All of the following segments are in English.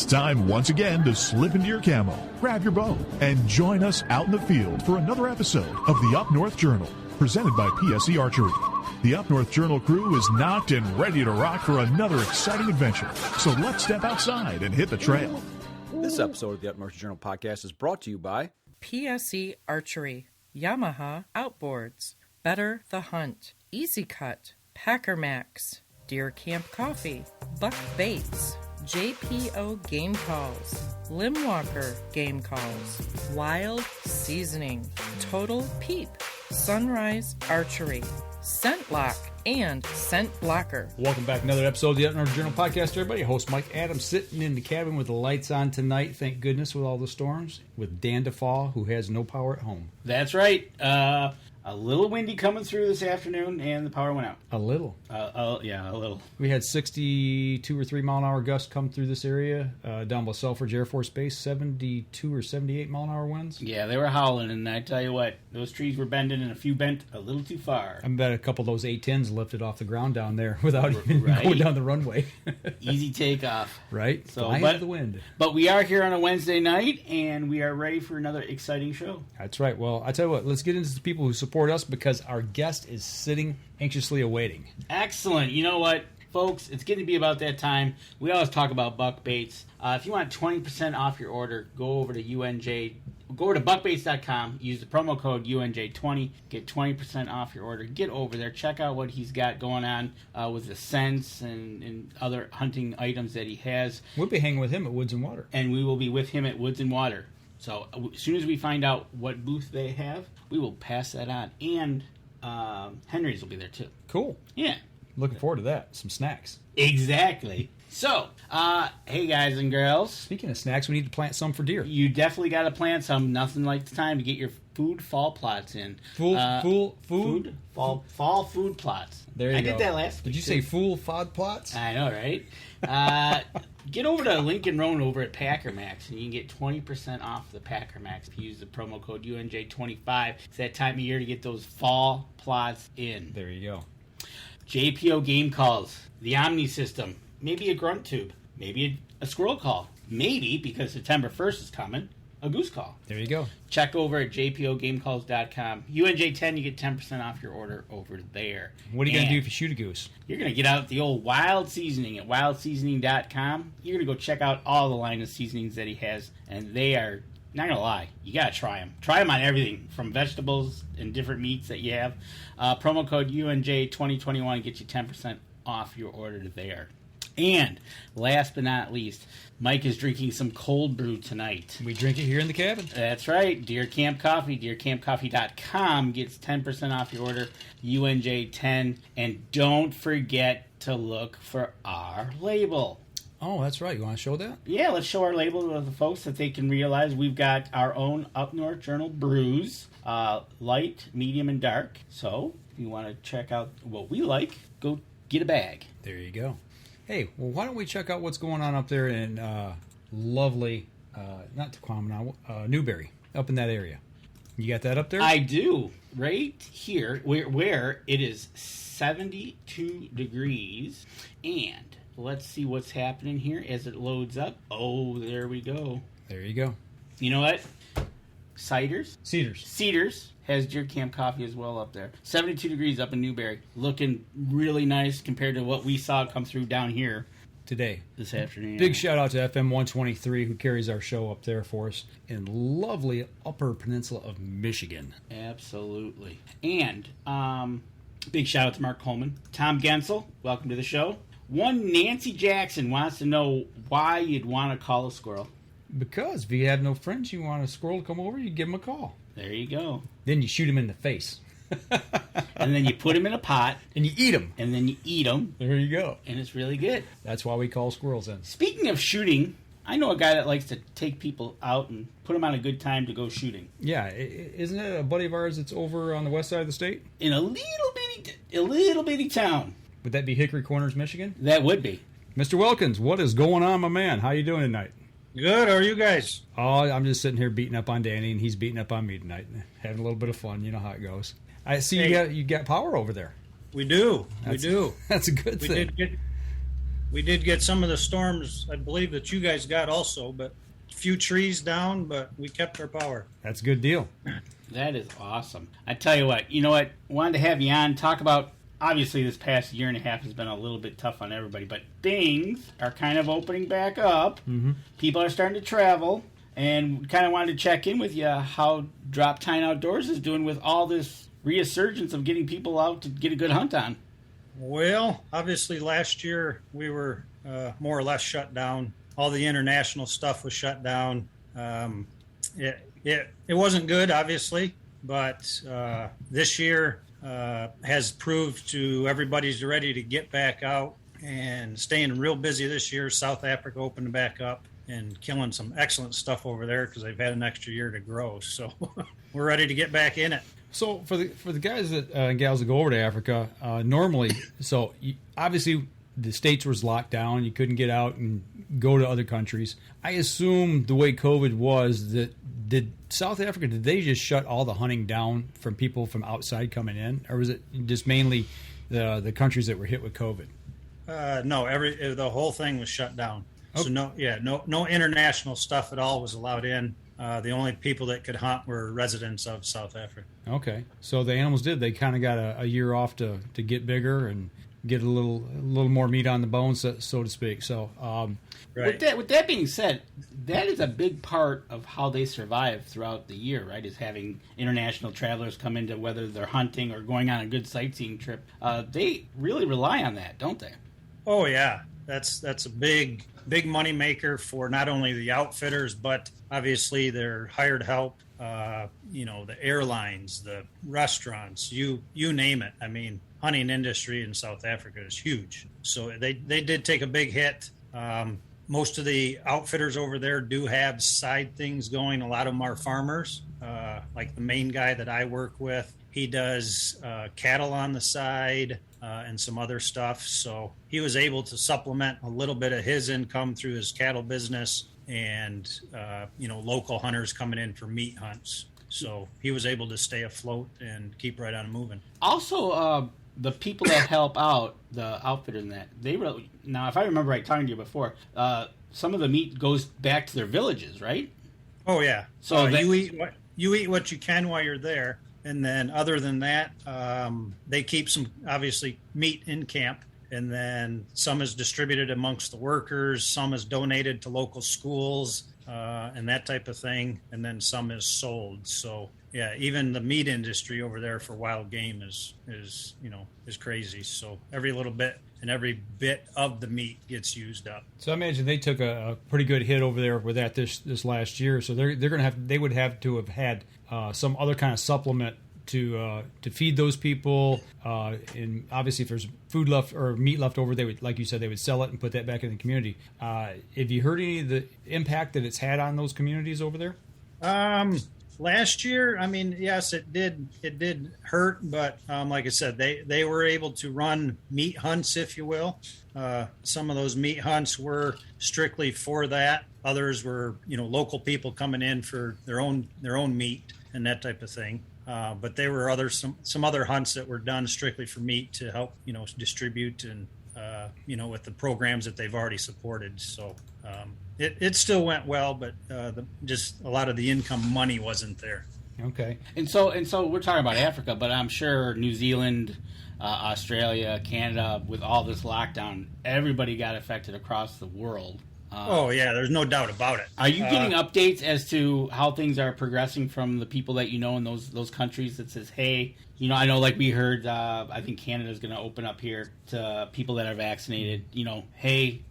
time once again to slip into your camo, grab your bow, and join us out in the field for another episode of the Up North Journal, presented by PSE Archery. The Up North Journal crew is knocked and ready to rock for another exciting adventure, so let's step outside and hit the trail. This episode of the Up North Journal podcast is brought to you by PSE Archery, Yamaha Outboards, Better the Hunt, Easy Cut, Packer Max, Deer Camp Coffee, Buck Baits, JPO Game Calls, Limwalker Game Calls, Wild Seasoning, Total Peep, Sunrise Archery, Scent Lock, and Scent Blocker. Welcome back to another episode of the Up North Journal podcast, everybody. Host Mike Adams sitting in the cabin with the lights on tonight, thank goodness, with all the storms, with Dan DeFaw, who has no power at home. That's right. A little windy coming through this afternoon, and the power went out. A little. Yeah, a little. We had 62 or 3 mile an hour gusts come through this area, down by Selfridge Air Force Base, 72 or 78 mile an hour winds. Yeah, they were howling, and I tell you what, those trees were bending, and a few bent a little too far. I bet a couple of those A-10s lifted off the ground down there without even going down the runway. Easy takeoff. Right? So, Flying to the wind. But we are here on a Wednesday night, and we are ready for another exciting show. That's right. Well, I tell you what, let's get into the people who support us, because our guest is sitting anxiously awaiting. Excellent. You know what, folks? It's getting to be about that time. We always talk about buck baits. If you want 20% off your order, go over to UNJ. Go over to buckbaits.com. Use the promo code UNJ20. Get 20% off your order. Get over there. Check out what he's got going on with the scents and other hunting items that he has. We'll be hanging with him at Woods and Water. And we will be with him at Woods and Water. So as soon as we find out what booth they have, we will pass that on. And Henry's will be there too. Cool. Yeah. Looking forward to that. Some snacks. Exactly. So, hey guys and girls. Speaking of snacks, we need to plant some for deer. You definitely got to plant some. Nothing like the time to get your fall plots in. Fall food plots. There you go. I did that last week. Did you say fod plots? I know, right? Get over to Lincoln Road over at Packer Max, and you can get 20% off the Packer Max if you use the promo code UNJ25. It's that time of year to get those fall plots in. There you go. JPO Game Calls, the Omni System, maybe a grunt tube, maybe a squirrel call, maybe, because September 1st is coming, a goose call. There you go. Check over at jpogamecalls.com. UNJ10, you get 10% off your order over there. What are you going to do if you shoot a goose? You're going to get out the old Wild Seasoning at wildseasoning.com. You're going to go check out all the line of seasonings that he has, and they are, not going to lie, you got to try them. Try them on everything, from vegetables and different meats that you have. Promo code UNJ2021 gets you 10% off your order there. And last but not least, Mike is drinking some cold brew tonight. We drink it here in the cabin. That's right. Deer Camp Coffee. DeerCampCoffee.com gets 10% off your order. UNJ10. And don't forget to look for our label. Oh, that's right. You want to show that? Yeah, let's show our label to the folks that they can realize we've got our own Up North Journal brews, light, medium, and dark. So if you want to check out what we like, go get a bag. There you go. Hey, well, why don't we check out what's going on up there in lovely, not Tequamanon, Newberry, up in that area. You got that up there? I do. Right here, where it is 72 degrees. And let's see what's happening here as it loads up. Oh, there we go. There you go. You know what? Cedars has Deer Camp Coffee as well up there. 72 degrees up in Newberry. Looking really nice compared to what we saw come through down here today. This afternoon. Big shout out to FM 123 who carries our show up there for us in lovely Upper Peninsula of Michigan. Absolutely. And big shout out to Mark Coleman. Tom Gensel, welcome to the show. One Nancy Jackson wants to know why you'd want to call a squirrel. Because if you have no friends, you want a squirrel to come over, you give them a call. There you go. Then you shoot him in the face. And then you put them in a pot. And you eat them. And then you eat them. There you go. And it's really good. That's why we call squirrels in. Speaking of shooting, I know a guy that likes to take people out and put them on a good time to go shooting. Yeah. Isn't it a buddy of ours that's over on the west side of the state? In a little bitty town. Would that be Hickory Corners, Michigan? That would be. Mr. Wilkins, what is going on, my man? How you doing tonight? Good. How are you guys? Oh, I'm just sitting here beating up on Danny, and he's beating up on me tonight. Having a little bit of fun. You know how it goes. I see you got power over there. We do. That's a good thing. We did get some of the storms, I believe, that you guys got also, but a few trees down, but we kept our power. That's a good deal. That is awesome. I tell you what, wanted to have you on, talk about, obviously this past year and a half has been a little bit tough on everybody, but things are kind of opening back up. Mm-hmm. People are starting to travel, and kind of wanted to check in with you how Droptine Outdoors is doing with all this resurgence of getting people out to get a good hunt on. Well, obviously last year we were more or less shut down. All the international stuff was shut down. It wasn't good, obviously, but this year has proved to everybody's ready to get back out and staying real busy this year. South Africa opened back up and killing some excellent stuff over there because they've had an extra year to grow. So we're ready to get back in it. So for the guys that and gals that go over to Africa, normally, obviously the States was locked down. You couldn't get out and go to other countries. I assume the way COVID was that did South Africa, did they just shut all the hunting down from people from outside coming in? Or was it just mainly the countries that were hit with COVID? No, the whole thing was shut down. Okay. So no international stuff at all was allowed in. The only people that could hunt were residents of South Africa. Okay, so the animals they kind of got a year off to get bigger and get a little more meat on the bones, so to speak. So, right. With that being said, that is a big part of how they survive throughout the year, right? Is having international travelers come into, whether they're hunting or going on a good sightseeing trip. They really rely on that, don't they? Oh yeah, that's a big money maker for not only the outfitters, but obviously their hired help. The airlines, the restaurants, you name it. I mean, hunting industry in South Africa is huge. So they did take a big hit. Most of the outfitters over there do have side things going. A lot of them are farmers. Like the main guy that I work with, he does cattle on the side and some other stuff. So he was able to supplement a little bit of his income through his cattle business and, local hunters coming in for meat hunts. So he was able to stay afloat and keep right on moving. Also, the people that help out, the outfitters and that, now if I remember right talking to you before, some of the meat goes back to their villages, right? Oh yeah. So you eat what you can while you're there, and then other than that, they keep some obviously meat in camp, and then some is distributed amongst the workers, some is donated to local schools, and that type of thing, and then some is sold. So yeah, even the meat industry over there for wild game is crazy. So every little bit and every bit of the meat gets used up. So I imagine they took a pretty good hit over there with that this last year. So they would have to have had some other kind of supplement to feed those people. And obviously, if there's food left or meat left over, they would, like you said, they would sell it and put that back in the community. Have you heard any of the impact that it's had on those communities over there? Last year, I mean, yes, it did hurt, but like I said, they were able to run meat hunts, if you will. Some of those meat hunts were strictly for that. Others were, local people coming in for their own meat and that type of thing. But there were some other hunts that were done strictly for meat to help, distribute and, with the programs that they've already supported. So it still went well, but just a lot of the income money wasn't there. Okay. And so we're talking about Africa, but I'm sure New Zealand, Australia, Canada, with all this lockdown, everybody got affected across the world. Oh yeah, there's no doubt about it. Are you getting updates as to how things are progressing from the people that you know in those countries that says, hey, I know like we heard, I think Canada's going to open up here to people that are vaccinated, hey,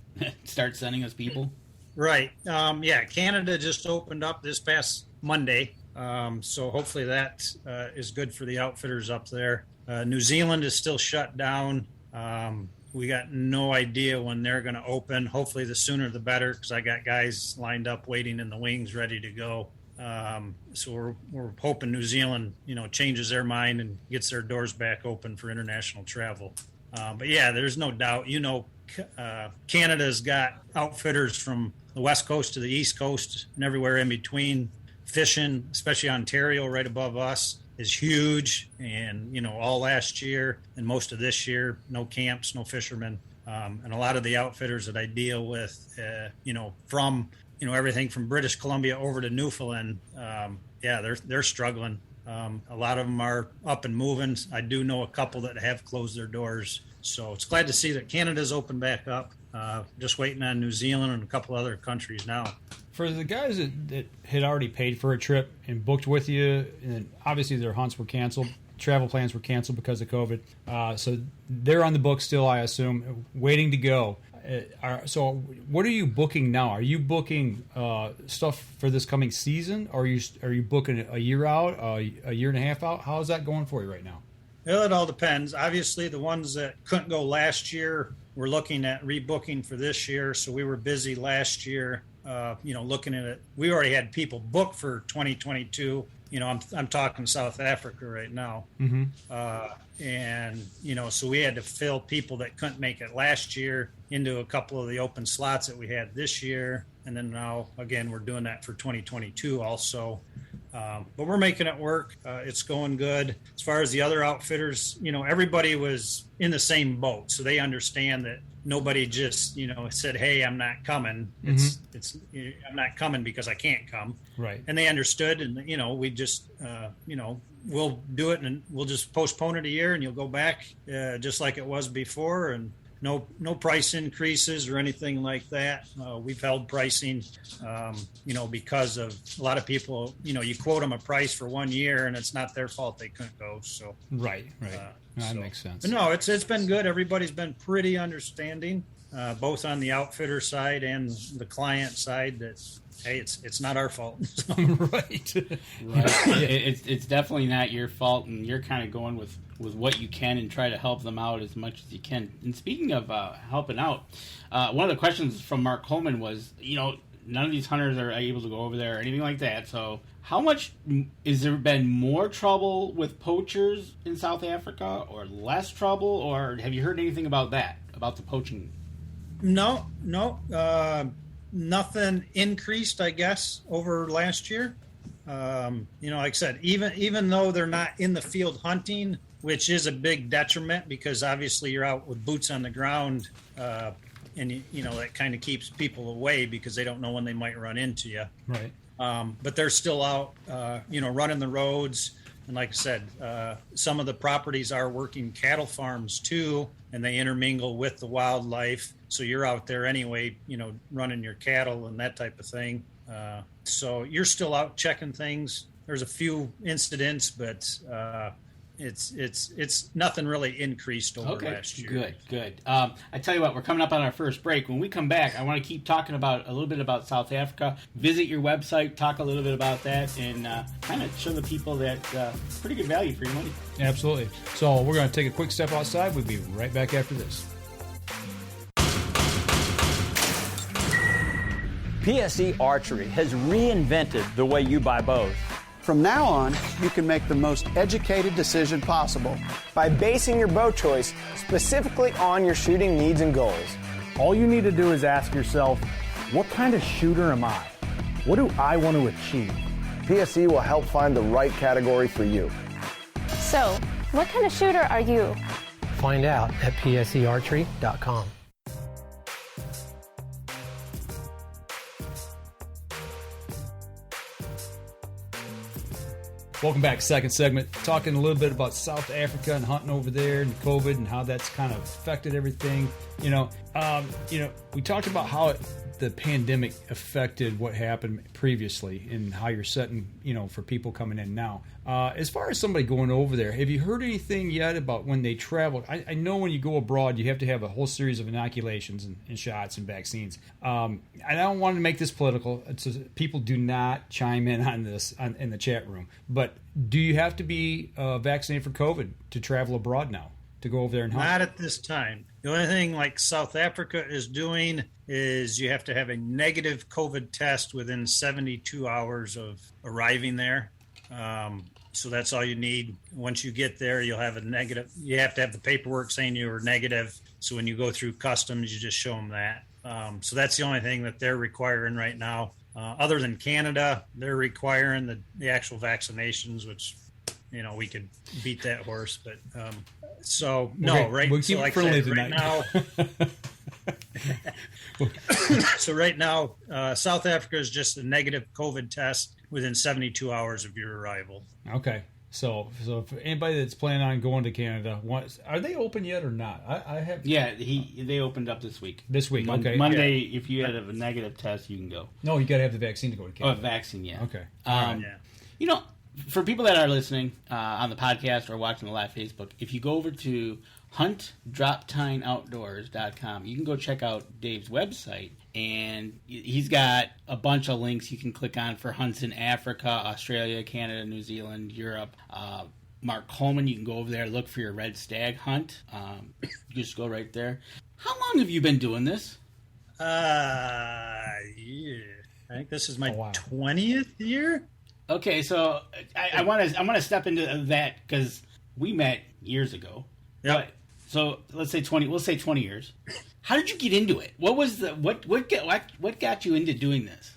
start sending us people? Right. Canada just opened up this past Monday. So hopefully that is good for the outfitters up there. New Zealand is still shut down. We got no idea when they're going to open. Hopefully the sooner the better, because I got guys lined up waiting in the wings ready to go. So we're hoping New Zealand, changes their mind and gets their doors back open for international travel. But yeah, there's no doubt. Canada's got outfitters from the West Coast to the East Coast and everywhere in between. Fishing, especially Ontario right above us, is huge. And, all last year and most of this year, no camps, no fishermen. And a lot of the outfitters that I deal with, from everything from British Columbia over to Newfoundland, they're struggling. A lot of them are up and moving. I do know a couple that have closed their doors. So it's glad to see that Canada's opened back up. Just waiting on New Zealand and a couple other countries now. For the guys that had already paid for a trip and booked with you, and obviously their hunts were canceled, travel plans were canceled because of COVID, so they're on the book still, I assume, waiting to go. So what are you booking now? Are you booking stuff for this coming season, or are you booking a year out, a year and a half out? How is that going for you right now? Well, it all depends. Obviously, the ones that couldn't go last year, we're looking at rebooking for this year. So we were busy last year, looking at it. We already had people booked for 2022. I'm talking South Africa right now. Mm-hmm. So we had to fill people that couldn't make it last year into a couple of the open slots that we had this year. And then now, again, we're doing that for 2022 also. But we're making it work. It's going good. As far as the other outfitters, everybody was in the same boat. So they understand that nobody just, said, hey, I'm not coming. Mm-hmm. I'm not coming because I can't come. Right. And they understood. And, we just, we'll do it and we'll just postpone it a year and you'll go back just like it was before. And no price increases or anything like that. We've held pricing, because of a lot of people, you quote them a price for 1 year and it's not their fault they couldn't go. So right. That makes sense. But no, it's been good. Everybody's been pretty understanding, both on the outfitter side and the client side. That hey, it's not our fault. Right. It's definitely not your fault, and you're kind of going with what you can and try to help them out as much as you can. And speaking of helping out, one of the questions from Mark Coleman was, none of these hunters are able to go over there or anything like that. So how much is there been more trouble with poachers in South Africa or less trouble, or have you heard anything about that, about the poaching? No. Nothing increased, I guess, over last year. Like I said, even though they're not in the field hunting, which is a big detriment because obviously you're out with boots on the ground, and that kind of keeps people away because they don't know when they might run into you. Right. But they're still out, running the roads. And like I said, some of the properties are working cattle farms too, and they intermingle with the wildlife. So you're out there anyway, running your cattle and that type of thing. So you're still out checking things. There's a few incidents, but it's nothing really increased over last year. Good. I tell you what, we're coming up on our first break. When we come back, I want to keep talking about a little bit about South Africa. Visit your website, talk a little bit about that, and kind of show the people that pretty good value for your money. Absolutely. So we're going to take a quick step outside. We'll be right back after this. PSE Archery has reinvented the way you buy bows. From now on, you can make the most educated decision possible by basing your bow choice specifically on your shooting needs and goals. All you need to do is ask yourself, what kind of shooter am I? What do I want to achieve? PSE will help find the right category for you. So, what kind of shooter are you? Find out at psearchery.com. Welcome back, second segment. Talking a little bit about South Africa and hunting over there and COVID and how that's kind of affected everything. We talked about how the pandemic affected what happened previously and how you're setting, for people coming in now. As far as somebody going over there, have you heard anything yet about when they travel? I know when you go abroad, you have to have a whole series of inoculations and shots and vaccines. I don't want to make this political. People do not chime in on this in the chat room. But do you have to be vaccinated for COVID to travel abroad now, to go over there and hunt? Not at this time. The only thing like South Africa is doing is you have to have a negative COVID test within 72 hours of arriving there. So that's all you need. Once you get there, you'll have a negative. You have to have the paperwork saying you were negative. So when you go through customs, you just show them that. So that's the only thing that they're requiring right now. Other than Canada, they're requiring the actual vaccinations, which we could beat that horse. But so we'll keep it friendly tonight. So right now, South Africa is just a negative COVID test within 72 hours of your arrival. Okay. So if anybody that's planning on going to Canada, are they open yet or not? I have. Yeah, they opened up this week. This week, okay. Monday, if you had a negative test, you can go. No, you got to have the vaccine to go to Canada. Oh, vaccine, yeah. Okay. For people that are listening on the podcast or watching the live Facebook, if you go over to huntdroptineoutdoors.com, you can go check out Dave's website, and he's got a bunch of links you can click on for hunts in Africa, Australia, Canada, New Zealand, Europe. Mark Coleman, you can go over there, look for your red stag hunt. Just go right there. How long have you been doing this? I think this is my 20th year. Okay, so I want to step into that because we met years ago. Yeah. So let's say 20. We'll say 20 years. How did you get into it? What was what got you into doing this?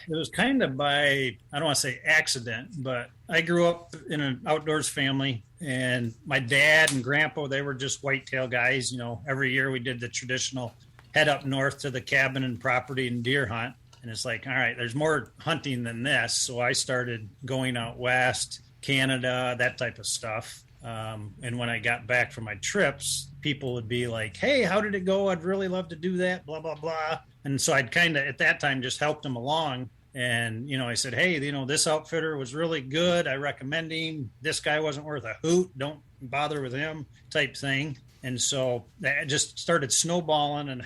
It was kind of by, I don't want to say accident, but I grew up in an outdoors family, and my dad and grandpa, they were just whitetail guys. Every year we did the traditional head up north to the cabin and property and deer hunt. And it's like, all right, there's more hunting than this. So I started going out west, Canada, that type of stuff. And when I got back from my trips, people would be like, hey, how did it go? I'd really love to do that, blah, blah, blah. And so I'd kind of, at that time, just helped them along. And, I said, hey, this outfitter was really good. I recommend him. This guy wasn't worth a hoot. Don't bother with him type thing. And so that just started snowballing and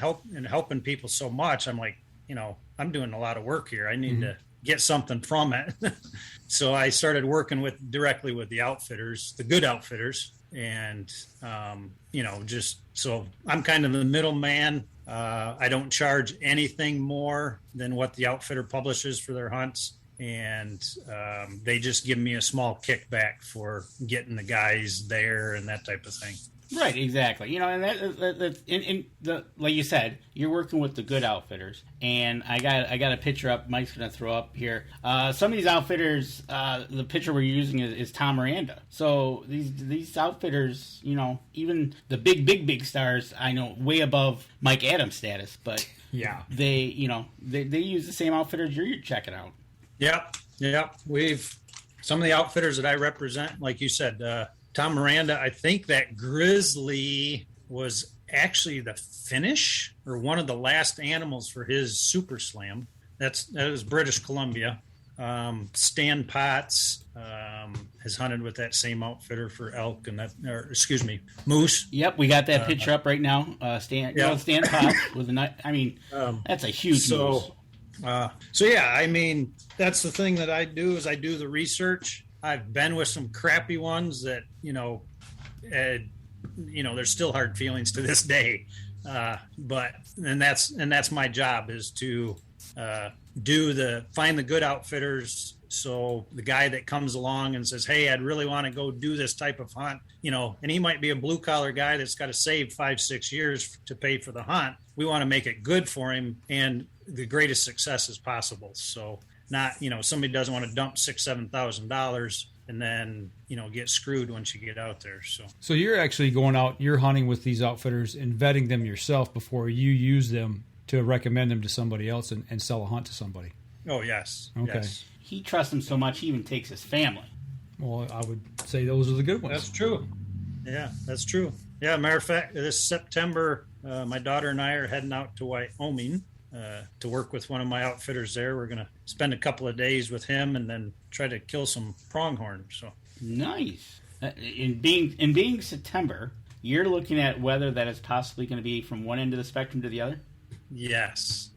helping people so much. I'm like, I'm doing a lot of work here. I need to get something from it. So I started working directly with the outfitters, the good outfitters. And, just so I'm kind of the middleman. I don't charge anything more than what the outfitter publishes for their hunts. And they just give me a small kickback for getting the guys there and that type of thing. Right, exactly. And that like you said, you're working with the good outfitters, and I got a picture up. Mike's going to throw up here. Some of these outfitters, the picture we're using is Tom Miranda. So these outfitters, even the big stars, I know way above Mike Adams status, but yeah, they use the same outfitters you're checking out. Yep. Some of the outfitters that I represent, like you said. Tom Miranda, I think that grizzly was actually the finish or one of the last animals for his Super Slam. That was British Columbia. Stan Potts has hunted with that same outfitter for elk moose. Yep, we got that picture up right now. Stan Potts with that's a huge moose. That's the thing that I do is I do the research. I've been with some crappy ones that, there's still hard feelings to this day. But that's my job is to find the good outfitters. So the guy that comes along and says, hey, I'd really want to go do this type of hunt, and he might be a blue collar guy that's got to save 5-6 years to pay for the hunt. We want to make it good for him and the greatest success as possible. So not, somebody doesn't want to dump $6,000-$7,000 and then, get screwed once you get out there. So you're actually going out, you're hunting with these outfitters and vetting them yourself before you use them to recommend them to somebody else and sell a hunt to somebody. Oh, yes. Okay. Yes. He trusts them so much, he even takes his family. Well, I would say those are the good ones. That's true. Yeah, that's true. Yeah, matter of fact, this September, my daughter and I are heading out to Wyoming to work with one of my outfitters there. We're going to spend a couple of days with him and then try to kill some pronghorn. So nice. In being September, you're looking at weather that is possibly going to be from one end of the spectrum to the other? Yes.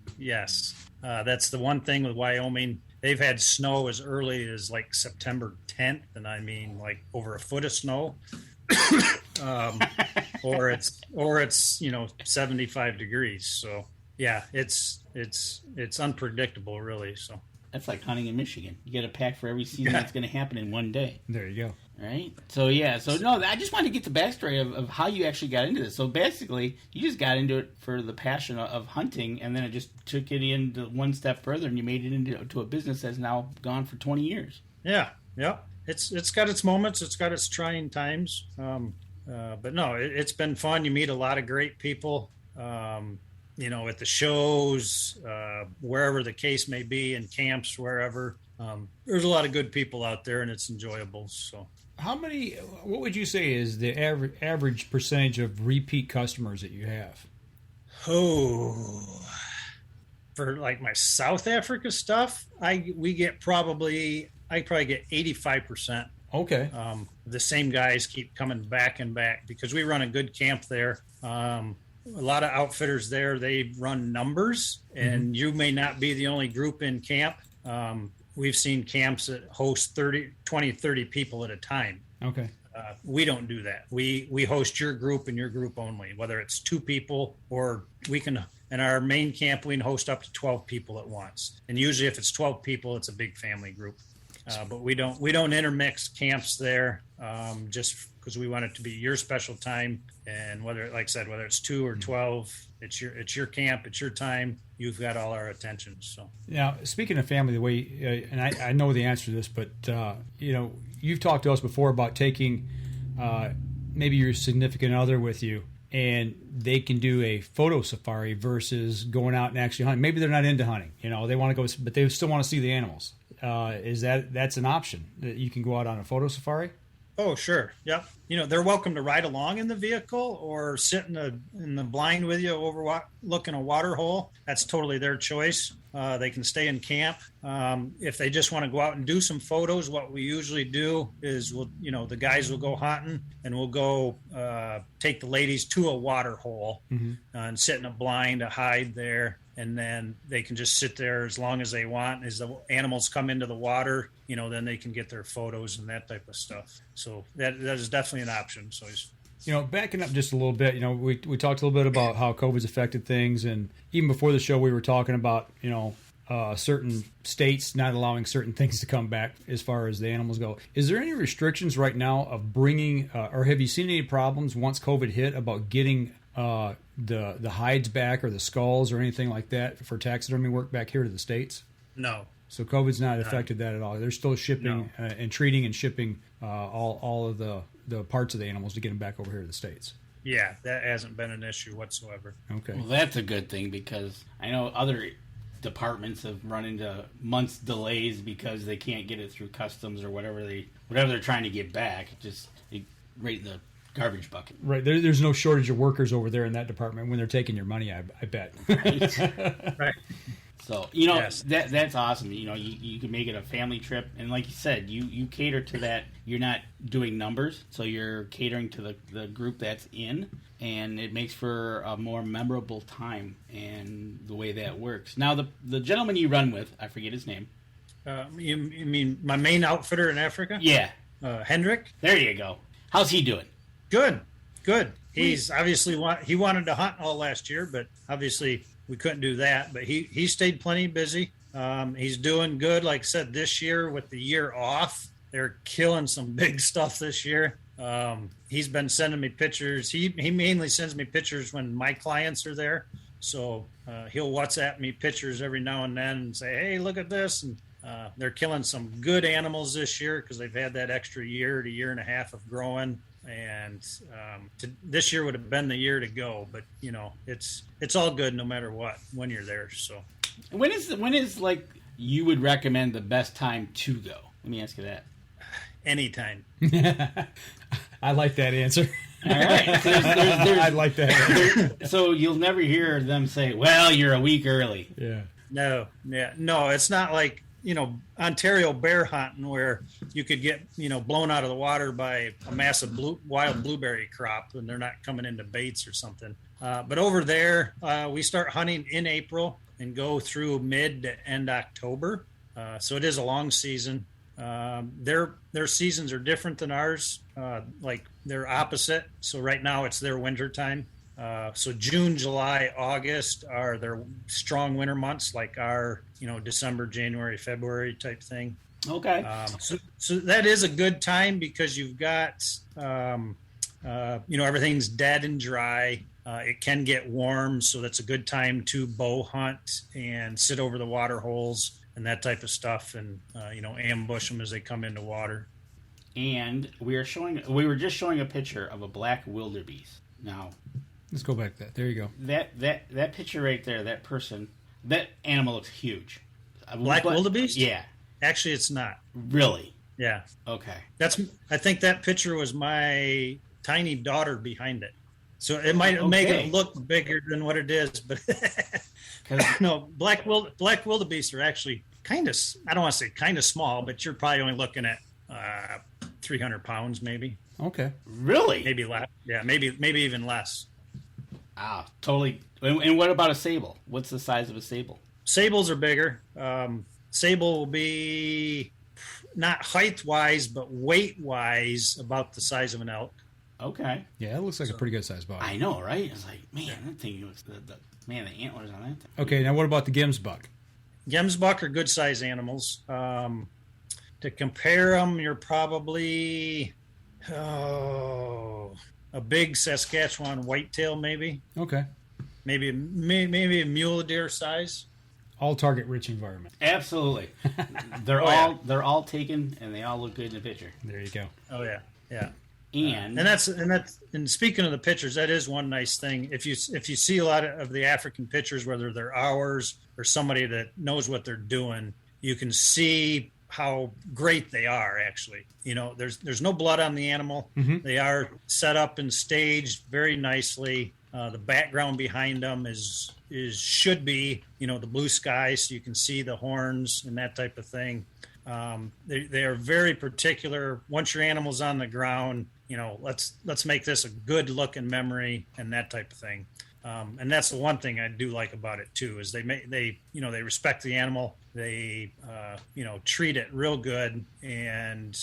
That's the one thing with Wyoming. They've had snow as early as like September 10th, and over a foot of snow. Or it's 75 degrees. So yeah, it's unpredictable, really. So that's like hunting in Michigan. You get a pack for every season that's going to happen in one day. There you go. Right. So yeah. So no, I just wanted to get the backstory of how you actually got into this. So basically, you just got into it for the passion of hunting, and then it just took it into one step further, and you made it into a business that's now gone for 20 years. Yeah. it's got its moments. It's got its trying times. But no, it's been fun. You meet a lot of great people, at the shows, wherever the case may be, in camps, wherever. There's a lot of good people out there, and it's enjoyable. So, what would you say is the average percentage of repeat customers that you have? Oh, for like my South Africa stuff, I probably get 85%. Okay. The same guys keep coming back and back because we run a good camp there. A lot of outfitters there, they run numbers, and you may not be the only group in camp. We've seen camps that host 30 people at a time. Okay. We don't do that. We host your group and your group only, whether it's 2 people or in our main camp, we can host up to 12 people at once. And usually if it's 12 people, it's a big family group. But we don't intermix camps there, just because we want it to be your special time. And whether it's 2 or 12, it's your camp, it's your time. You've got all our attention. So now, speaking of family, the way and I know the answer to this, but you've talked to us before about taking maybe your significant other with you, and they can do a photo safari versus going out and actually hunting. Maybe they're not into hunting, they want to go, but they still want to see the animals. That's an option that you can go out on a photo safari? Oh, sure. Yep. They're welcome to ride along in the vehicle or sit in the blind with you overlooking a water hole. That's totally their choice. They can stay in camp. If they just want to go out and do some photos, what we usually do is the guys will go hunting, and we'll go take the ladies to a water hole and sit in a blind to hide there. And then they can just sit there as long as they want. As the animals come into the water, then they can get their photos and that type of stuff. So that is definitely an option. So, backing up just a little bit, we talked a little bit about how COVID's affected things. And even before the show, we were talking about, certain states not allowing certain things to come back as far as the animals go. Is there any restrictions right now of bringing, or have you seen any problems once COVID hit about getting the hides back or the skulls or anything like that for taxidermy work back here to the States? No. So COVID's not affected that at all. They're still shipping and treating and shipping all of the parts of the animals to get them back over here to the States. Yeah, that hasn't been an issue whatsoever. Okay. Well, that's a good thing, because I know other departments have run into months delays because they can't get it through customs or whatever they're trying to get back. Just right in the garbage bucket. Right. There's no shortage of workers over there in that department when they're taking your money, I bet. Right. So, Yes. that's awesome. You can make it a family trip. And like you said, you cater to that. You're not doing numbers, so you're catering to the group that's in. And it makes for a more memorable time, and the way that works. Now, the gentleman you run with, I forget his name. You mean my main outfitter in Africa? Yeah. Hendrick? There you go. How's he doing? Good. He's obviously he wanted to hunt all last year, but obviously we couldn't do that. But he stayed plenty busy. He's doing good. Like I said, this year with the year off, they're killing some big stuff this year. He's been sending me pictures. He mainly sends me pictures when my clients are there. So he'll WhatsApp me pictures every now and then and say, hey, look at this. And they're killing some good animals this year because they've had that extra year to year and a half of growing. And this year would have been the year to go, but it's all good no matter what when you're there. So when is like you would recommend the best time to go? Let me ask you that. Anytime. I like that answer. All right. So I like that answer. So you'll never hear them say, well, you're a week early. Yeah. No, it's not like Ontario bear hunting where you could get blown out of the water by a massive wild blueberry crop and they're not coming into baits or something. But over there, we start hunting in April and go through mid to end October. So it is a long season. Their seasons are different than ours. Like they're opposite. So right now it's their winter time. So June, July, August are their strong winter months, like our, December, January, February type thing. Okay. So that is a good time because you've got, everything's dead and dry. It can get warm, so that's a good time to bow hunt and sit over the water holes and that type of stuff, and ambush them as they come into water. And we were just showing a picture of a black wildebeest. Now, let's go back to that. There you go. That picture right there, that animal looks huge. Black wildebeest? Yeah. Actually, it's not. Really? Yeah. Okay. I think that picture was my tiny daughter behind it. So it might make it look bigger than what it is, but no, black wildebeest are actually kind of, I don't want to say kind of small, but you're probably only looking at 300 pounds maybe. Okay. Really? Maybe less. Yeah, maybe even less. Ah, totally. And what about a sable? What's the size of a sable? Sables are bigger. Sable will be not height-wise, but weight-wise about the size of an elk. Okay. Yeah, it looks like a pretty good sized body. I know, right? It's like, man, that thing looks the antlers on that thing. Okay, now what about the Gemsbuck? Gemsbuck are good sized animals. To compare them, you're probably a big Saskatchewan whitetail, maybe. Okay. Maybe a mule deer size. All target rich environment. Absolutely. They're all taken, and they all look good in the picture. There you go. Oh yeah. And speaking of the pictures, that is one nice thing. If you see a lot of the African pictures, whether they're ours or somebody that knows what they're doing, you can see how great they are. Actually, there's no blood on the animal. Mm-hmm. They are set up and staged very nicely. The background behind them should be the blue sky, so you can see the horns and that type of thing. They are very particular. Once your animal's on the ground, let's make this a good looking memory and that type of thing. And that's the one thing I do like about it too, is they respect the animal. They treat it real good, and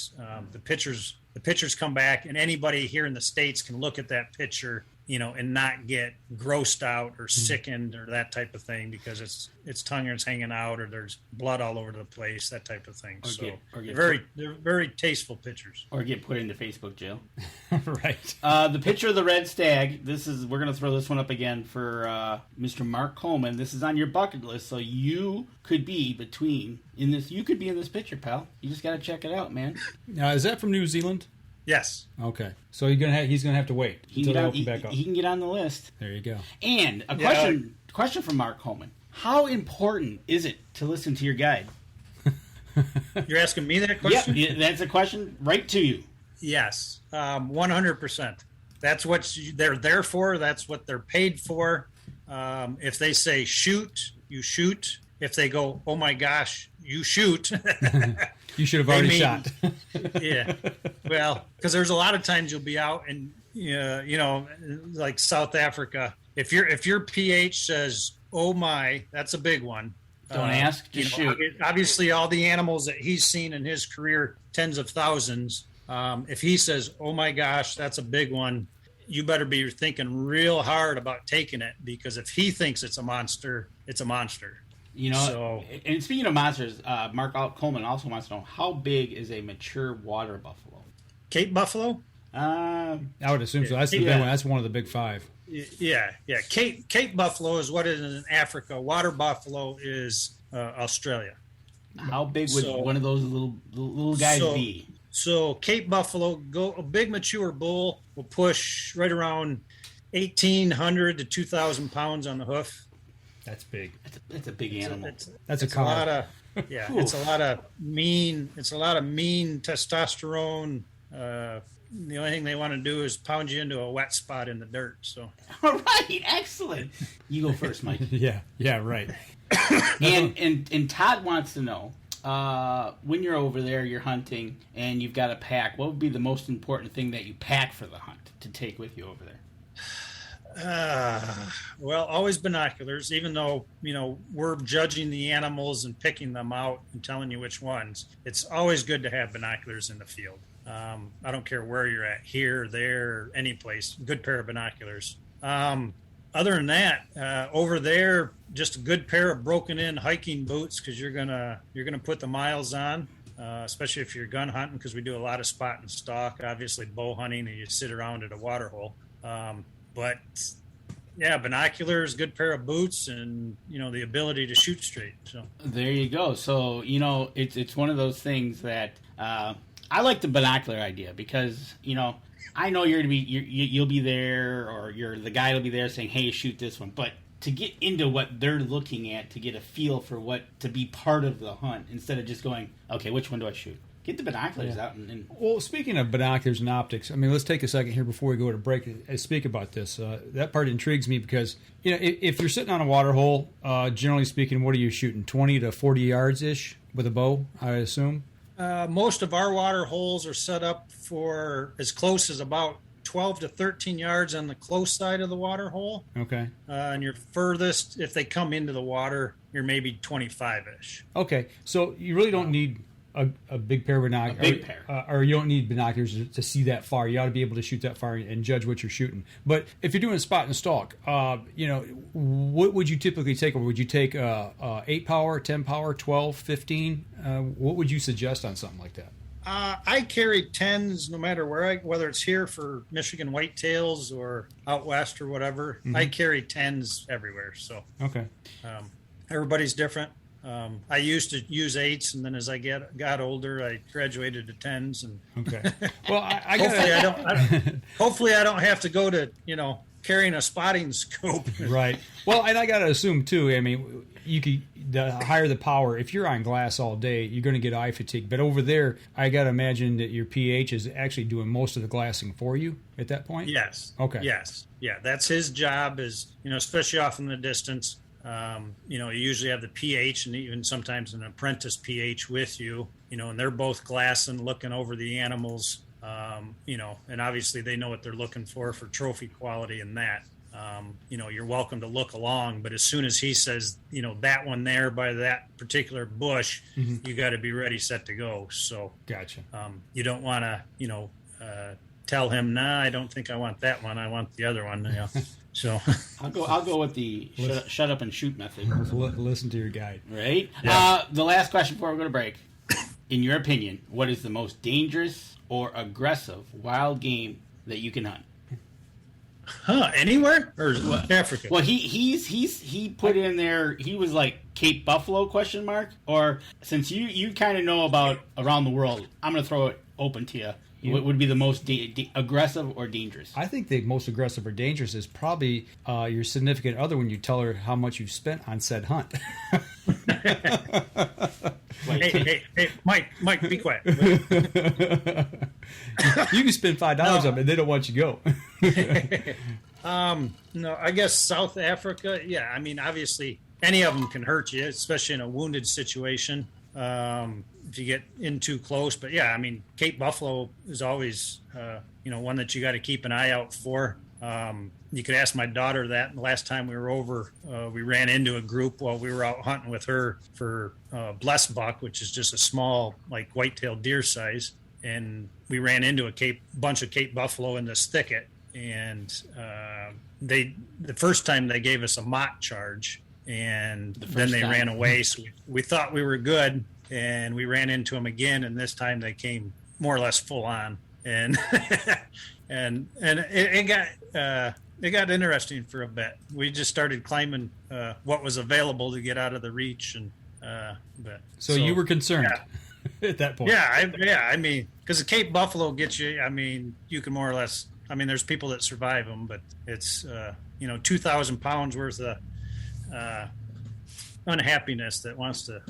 the pictures come back, and anybody here in the States can look at that picture and not get grossed out or sickened or that type of thing because its tongue is hanging out or there's blood all over the place, that type of thing. They're very tasteful pictures. Or get put into Facebook jail. Right. The picture of the red stag. We're going to throw this one up again for Mr. Mark Coleman. This is on your bucket list, so you could be in this picture, pal. You just got to check it out, man. Now, is that from New Zealand? Yes. Okay. So he's gonna have to wait until they open back up. He can get on the list. There you go. And a question from Mark Coleman: how important is it to listen to your guide? You're asking me that question? Yeah, that's a question right to you. Yes, 100%. That's what they're there for. That's what they're paid for. If they say shoot, you shoot. If they go, oh my gosh, you shoot. You should have already shot. Yeah. Well, because there's a lot of times you'll be out and, like South Africa. If your PH says, oh my, that's a big one. Don't ask, just shoot. Obviously, all the animals that he's seen in his career, tens of thousands, if he says, oh my gosh, that's a big one, you better be thinking real hard about taking it, because if he thinks it's a monster, it's a monster. And speaking of monsters, Mark Coleman also wants to know, how big is a mature water buffalo? Cape buffalo? I would assume so. That's the big one. That's one of the big five. Yeah. Cape buffalo is what it is in Africa. Water buffalo is Australia. How big would one of those little guys be? So Cape buffalo, a big mature bull will push right around 1,800 to 2,000 pounds on the hoof. That's big. That's a big animal. That's a car. It's a lot of mean testosterone. The only thing they want to do is pound you into a wet spot in the dirt. So, all right, excellent. You go first, Mike. Yeah, right. and Todd wants to know, when you're over there, you're hunting, and you've got a pack. What would be the most important thing that you pack for the hunt to take with you over there? Well, always binoculars, even though, we're judging the animals and picking them out and telling you which ones. It's always good to have binoculars in the field. I don't care where you're at, here, there, any place, good pair of binoculars. Other than that, over there, just a good pair of broken in hiking boots, because you're gonna put the miles on, especially if you're gun hunting, because we do a lot of spot and stalk, obviously bow hunting, and you sit around at a water hole. But yeah, binoculars, good pair of boots, and the ability to shoot straight. So there you go. So it's one of those things that I like the binocular idea because, I know you'll be there, or the guy will be there saying, hey, shoot this one. But to get into what they're looking at, to get a feel for to be part of the hunt, instead of just going, okay, which one do I shoot? Get the binoculars out. Well, speaking of binoculars and optics, I mean, let's take a second here before we go to break and speak about this. That part intrigues me because, if you're sitting on a water hole, generally speaking, what are you shooting, 20 to 40 yards-ish with a bow, I assume? Most of our water holes are set up for as close as about 12 to 13 yards on the close side of the water hole. Okay. And your furthest, if they come into the water, you're maybe 25-ish. Okay. So you really don't need a big pair of binoculars. A big pair. Or you don't need binoculars to see that far. You ought to be able to shoot that far and judge what you're shooting. But if you're doing a spot and stalk, what would you typically take? Or would you take 8 power, 10 power, 12, 15? What would you suggest on something like that? I carry 10s no matter whether it's here for Michigan whitetails or out west or whatever. Mm-hmm. I carry 10s everywhere. So okay, everybody's different. I used to use 8s, and then as I got older, I graduated to 10s. And okay, well, hopefully I don't have to go to carrying a spotting scope. Right. Well, and I got to assume too. I mean, the higher the power. If you're on glass all day, you're going to get eye fatigue. But over there, I got to imagine that your pH is actually doing most of the glassing for you at that point. Yes. Okay. Yes. Yeah, that's his job. Is especially off in the distance. You usually have the pH and even sometimes an apprentice pH with you, and they're both glassing, looking over the animals, and obviously they know what they're looking for trophy quality and that. You're welcome to look along, but as soon as he says, that one there by that particular bush, mm-hmm. you got to be ready, set to go. So, gotcha. You don't want to, tell him, nah, I don't think I want that one. I want the other one. So I'll go with the shut up and shoot method. Listen to your guide. Right. Yeah. The last question before we go to break. In your opinion, what is the most dangerous or aggressive wild game that you can hunt? Anywhere or Africa? Well, he put in there. He was like Cape Buffalo ? Or since you kind of know about around the world, I'm going to throw it open to you. What would be the most aggressive or dangerous? I think the most aggressive or dangerous is probably your significant other when you tell her how much you've spent on said hunt. Hey, Mike, be quiet. You can spend $5 on them and they don't want you to go. No, I guess South Africa. Yeah, I mean, obviously, any of them can hurt you, especially in a wounded situation. If you get in too close, but yeah, I mean, Cape Buffalo is always, one that you got to keep an eye out for. You could ask my daughter that. The last time we were over, we ran into a group while we were out hunting with her for blessed buck, which is just a small, like white-tailed deer size. And we ran into a bunch of Cape Buffalo in this thicket. And the first time they gave us a mock charge, and then they ran away. So we thought we were good, and we ran into them again. And this time they came more or less full on, and it got interesting for a bit. We just started climbing what was available to get out of the reach, and so you were concerned at that point. Yeah. I mean, because the Cape Buffalo gets you. I mean, you can more or less. I mean, there's people that survive them, but it's 2,000 pounds worth of unhappiness that wants to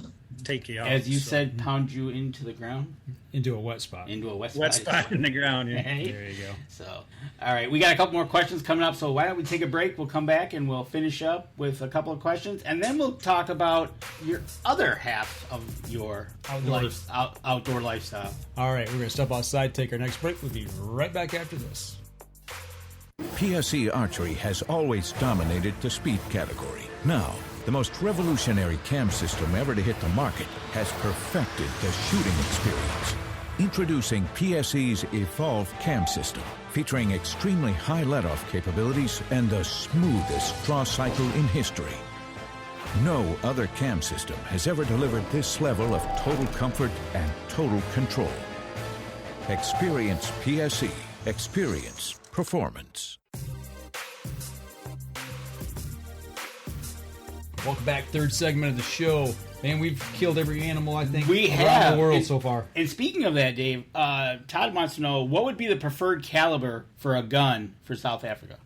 take you out. As you said, pound you into the ground? Into a wet spot. Wet spot in the ground, yeah. Hey. There you go. So, all right, we got a couple more questions coming up, so why don't we take a break? We'll come back and we'll finish up with a couple of questions, and then we'll talk about your other half of your outdoor lifestyle. All right, we're going to step outside, take our next break. We'll be right back after this. PSE Archery has always dominated the speed category. Now, the most revolutionary cam system ever to hit the market has perfected the shooting experience. Introducing PSE's Evolve Cam System, featuring extremely high let-off capabilities and the smoothest draw cycle in history. No other cam system has ever delivered this level of total comfort and total control. Experience PSE. Experience performance. Welcome back. Third segment of the show. And we've killed every animal, I think, We around have. the world so far. And speaking of that, Dave, Todd wants to know, what would be the preferred caliber for a gun for South Africa?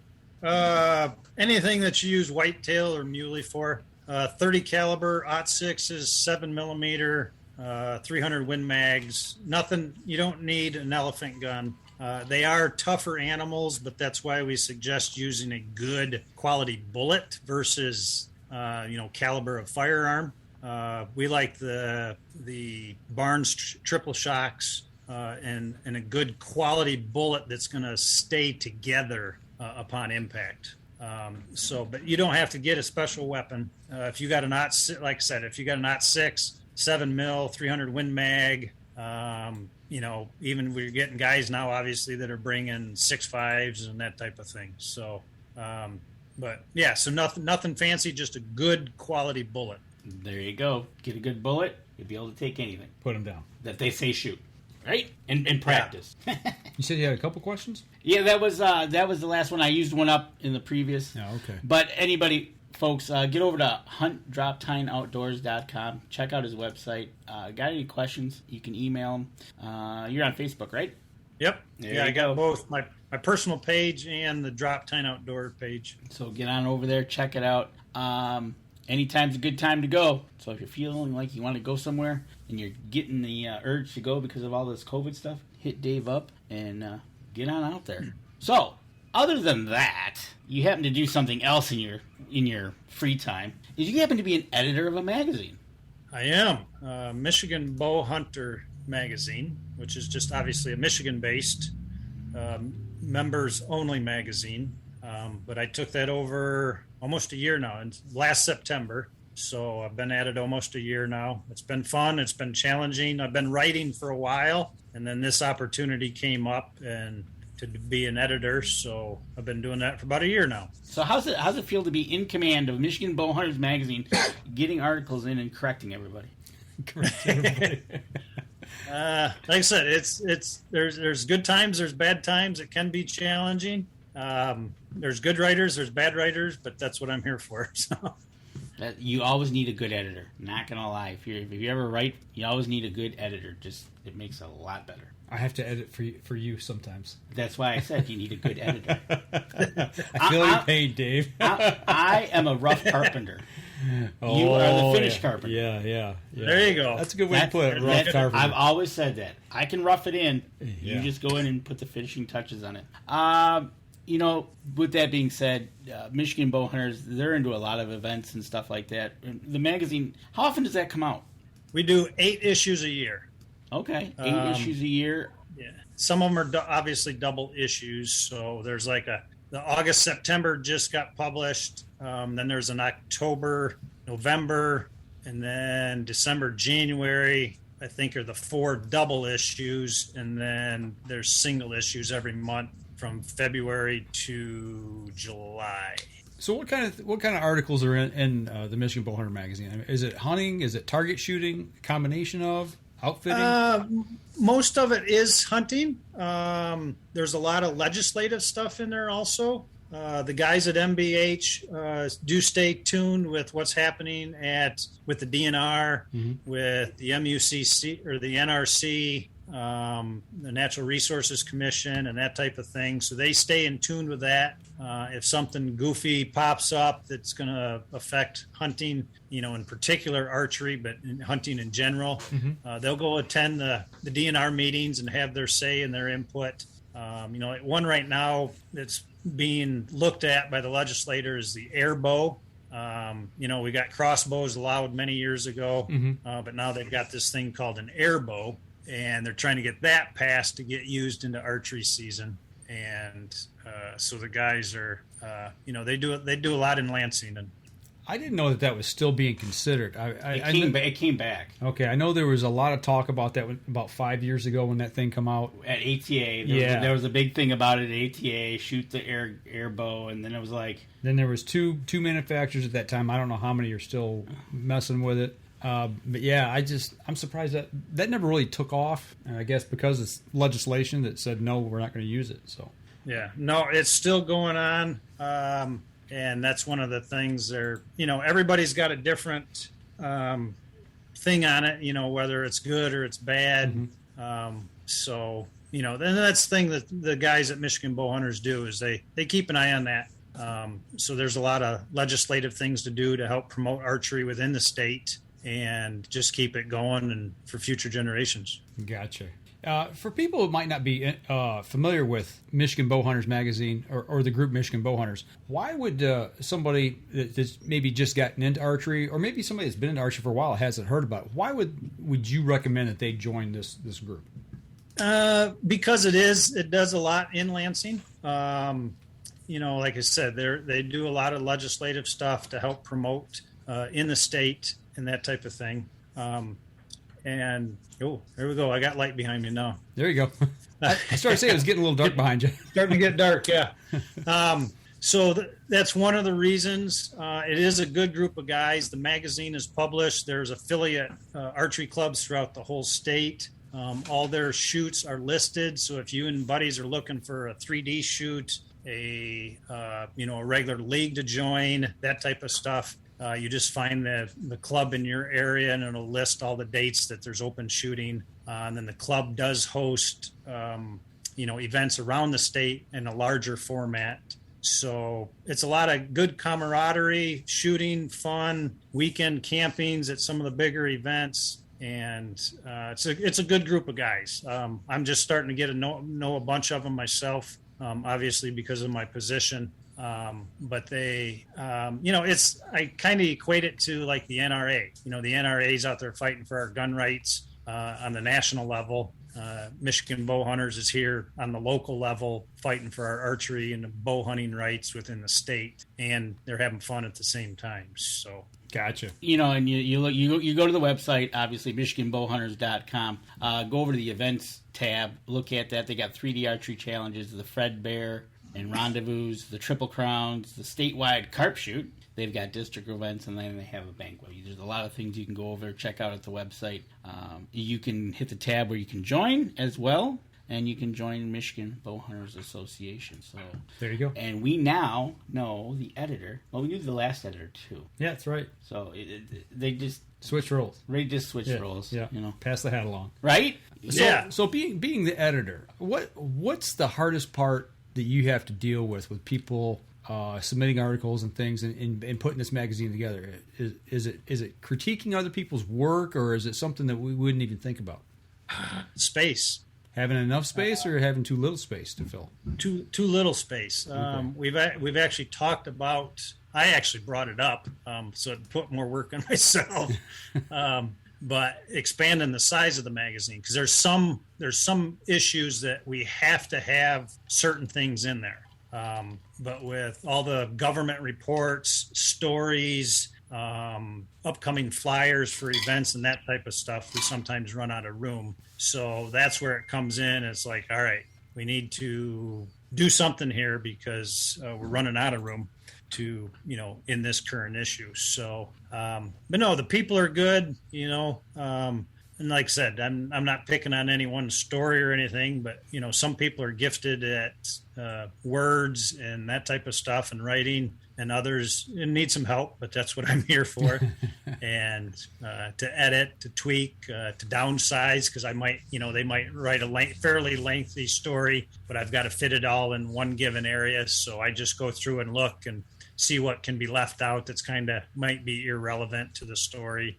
Anything that you use whitetail or muley for. 30 caliber, .6s, 7 millimeter, 300 Win Mags. Nothing. You don't need an elephant gun. They are tougher animals, but that's why we suggest using a good quality bullet versus caliber of firearm. We like the Barnes triple shocks and a good quality bullet that's going to stay together upon impact. But you don't have to get a special weapon. If you got like I said, if you got an .6, 7 mil, 300 Win Mag, even we're getting guys now, obviously, that are bringing 6.5s and that type of thing. So, so nothing fancy, just a good quality bullet. There you go. Get a good bullet, you'll be able to take anything. Put them down. That they say shoot. Right? And practice. You said you had a couple questions? Yeah, that was the last one. I used one up in the previous. Oh, okay. But anybody, folks, get over to huntdroptineoutdoors.com. Check out his website. Got any questions, you can email him. You're on Facebook, right? Yep. There I got both my personal page and the Droptine Outdoor page. So get on over there, check it out. Anytime's a good time to go. So if you're feeling like you want to go somewhere and you're getting the urge to go because of all this COVID stuff, hit Dave up and get on out there. So, other than that, you happen to do something else in your free time. Is you happen to be an editor of a magazine? I am. Michigan Bow Hunter magazine, which is just obviously a Michigan-based members-only magazine. But I took that over almost a year now, and last September. So I've been at it almost a year now. It's been fun. It's been challenging. I've been writing for a while, and then this opportunity came up and to be an editor. So I've been doing that for about a year now. So how's it feel to be in command of Michigan Bow Hunters magazine, getting articles in and correcting everybody? Like I said, there's good times, there's bad times. It can be challenging. There's good writers, there's bad writers, but that's what I'm here for. So. You always need a good editor. Not gonna lie, if you ever write, you always need a good editor. It makes it a lot better. I have to edit for you sometimes. That's why I said you need a good editor. I feel you paid, Dave. I am a rough carpenter. You are the finished carpenter. Yeah. There you go. That's a good way to put it. Rough carpenter. I've always said that. I can rough it in. Yeah. You just go in and put the finishing touches on it. With that being said, Michigan Bow Hunters, they're into a lot of events and stuff like that. The magazine, how often does that come out? We do 8 issues a year. Okay, 8 issues a year. Yeah, some of them are obviously double issues. So there's like the August, September just got published. Then there's an October, November, and then December, January, I think, are the 4 double issues. And then there's single issues every month from February to July. So what kind of articles are in the Michigan Bow Hunter magazine? I mean, is it hunting? Is it target shooting? Combination of outfitting? Most of it is hunting. There's a lot of legislative stuff in there also. The guys at MBH do stay tuned with what's happening with the DNR, with the MUCC or the NRC, the Natural Resources Commission, and that type of thing. So they stay in tune with that. If something goofy pops up that's going to affect hunting, in particular archery, but hunting in general, they'll go attend the DNR meetings and have their say and their input. Like one right now that's being looked at by the legislator is the air bow. We got crossbows allowed many years ago, but now they've got this thing called an air bow, and they're trying to get that passed to get used into archery season. And so the guys are, they do a lot in Lansing. And I didn't know that was still being considered. It came back. Okay, I know there was a lot of talk about that about 5 years ago when that thing come out at ATA. There was a big thing about it at ATA. Shoot the air bow, and then it was like. Then there was two manufacturers at that time. I don't know how many are still messing with it. But yeah, I'm surprised that never really took off. And I guess because it's legislation that said no, we're not going to use it. So yeah, no, it's still going on. And that's one of the things everybody's got a different thing on it, whether it's good or it's bad. So, then that's the thing that the guys at Michigan Bowhunters do is they keep an eye on that. So there's a lot of legislative things to do to help promote archery within the state and just keep it going and for future generations. Gotcha. For people who might not be familiar with Michigan Bowhunters magazine or the group Michigan Bowhunters, why would somebody that's maybe just gotten into archery, or maybe somebody that's been into archery for a while hasn't heard about it, why would you recommend that they join this group? Because it does a lot in Lansing. Like I said, they do a lot of legislative stuff to help promote in the state and that type of thing. And there we go. I got light behind me now. There you go. I started saying it was getting a little dark behind you. Starting to get dark, yeah. So that's one of the reasons. It is a good group of guys. The magazine is published. There's affiliate archery clubs throughout the whole state. All their shoots are listed. So if you and buddies are looking for a 3D shoot, a regular league to join, that type of stuff, you just find the club in your area, and it'll list all the dates that there's open shooting. And then the club does host, events around the state in a larger format. So it's a lot of good camaraderie, shooting, fun, weekend campings at some of the bigger events. And it's a good group of guys. I'm just starting to get to know a bunch of them myself, obviously because of my position. But they, I kind of equate it to like the NRA. The NRA's out there fighting for our gun rights on the national level. Michigan Bowhunters is here on the local level fighting for our archery and the bow hunting rights within the state, and they're having fun at the same time. So. Gotcha. And you go to the website, obviously, MichiganBowhunters.com. Go over to the events tab. Look at that. They got 3D archery challenges, the Fred Bear and Rendezvous, the Triple Crowns, the statewide carp shoot. They've got district events, and then they have a banquet. There's a lot of things you can go over, check out at the website. You can hit the tab where you can join as well, and you can join Michigan Bowhunters Association. So there you go. And we now know the editor. Well, we knew the last editor too. Yeah, that's right. So they just switch roles. They just switched roles. Yeah, pass the hat along. Right? So being the editor, what's the hardest part that you have to deal with people submitting articles and things and putting this magazine together? Is it critiquing other people's work, or is it something that we wouldn't even think about? Space. Having enough space or having too little space to fill? Too little space. Okay. We've actually talked about. I actually brought it up, so it put more work on myself. But expanding the size of the magazine, because there's some issues that we have to have certain things in there. But with all the government reports, stories, upcoming flyers for events and that type of stuff, we sometimes run out of room. So that's where it comes in. It's like, all right, we need to do something here because we're running out of room to, in this current issue. So, but no, the people are good, and like I said, I'm not picking on any one story or anything, but, some people are gifted at words and that type of stuff and writing, and others need some help, but that's what I'm here for. And to edit, to tweak, to downsize, because I might, they might write a fairly lengthy story, but I've got to fit it all in one given area. So I just go through and look and see what can be left out that's kind of might be irrelevant to the story.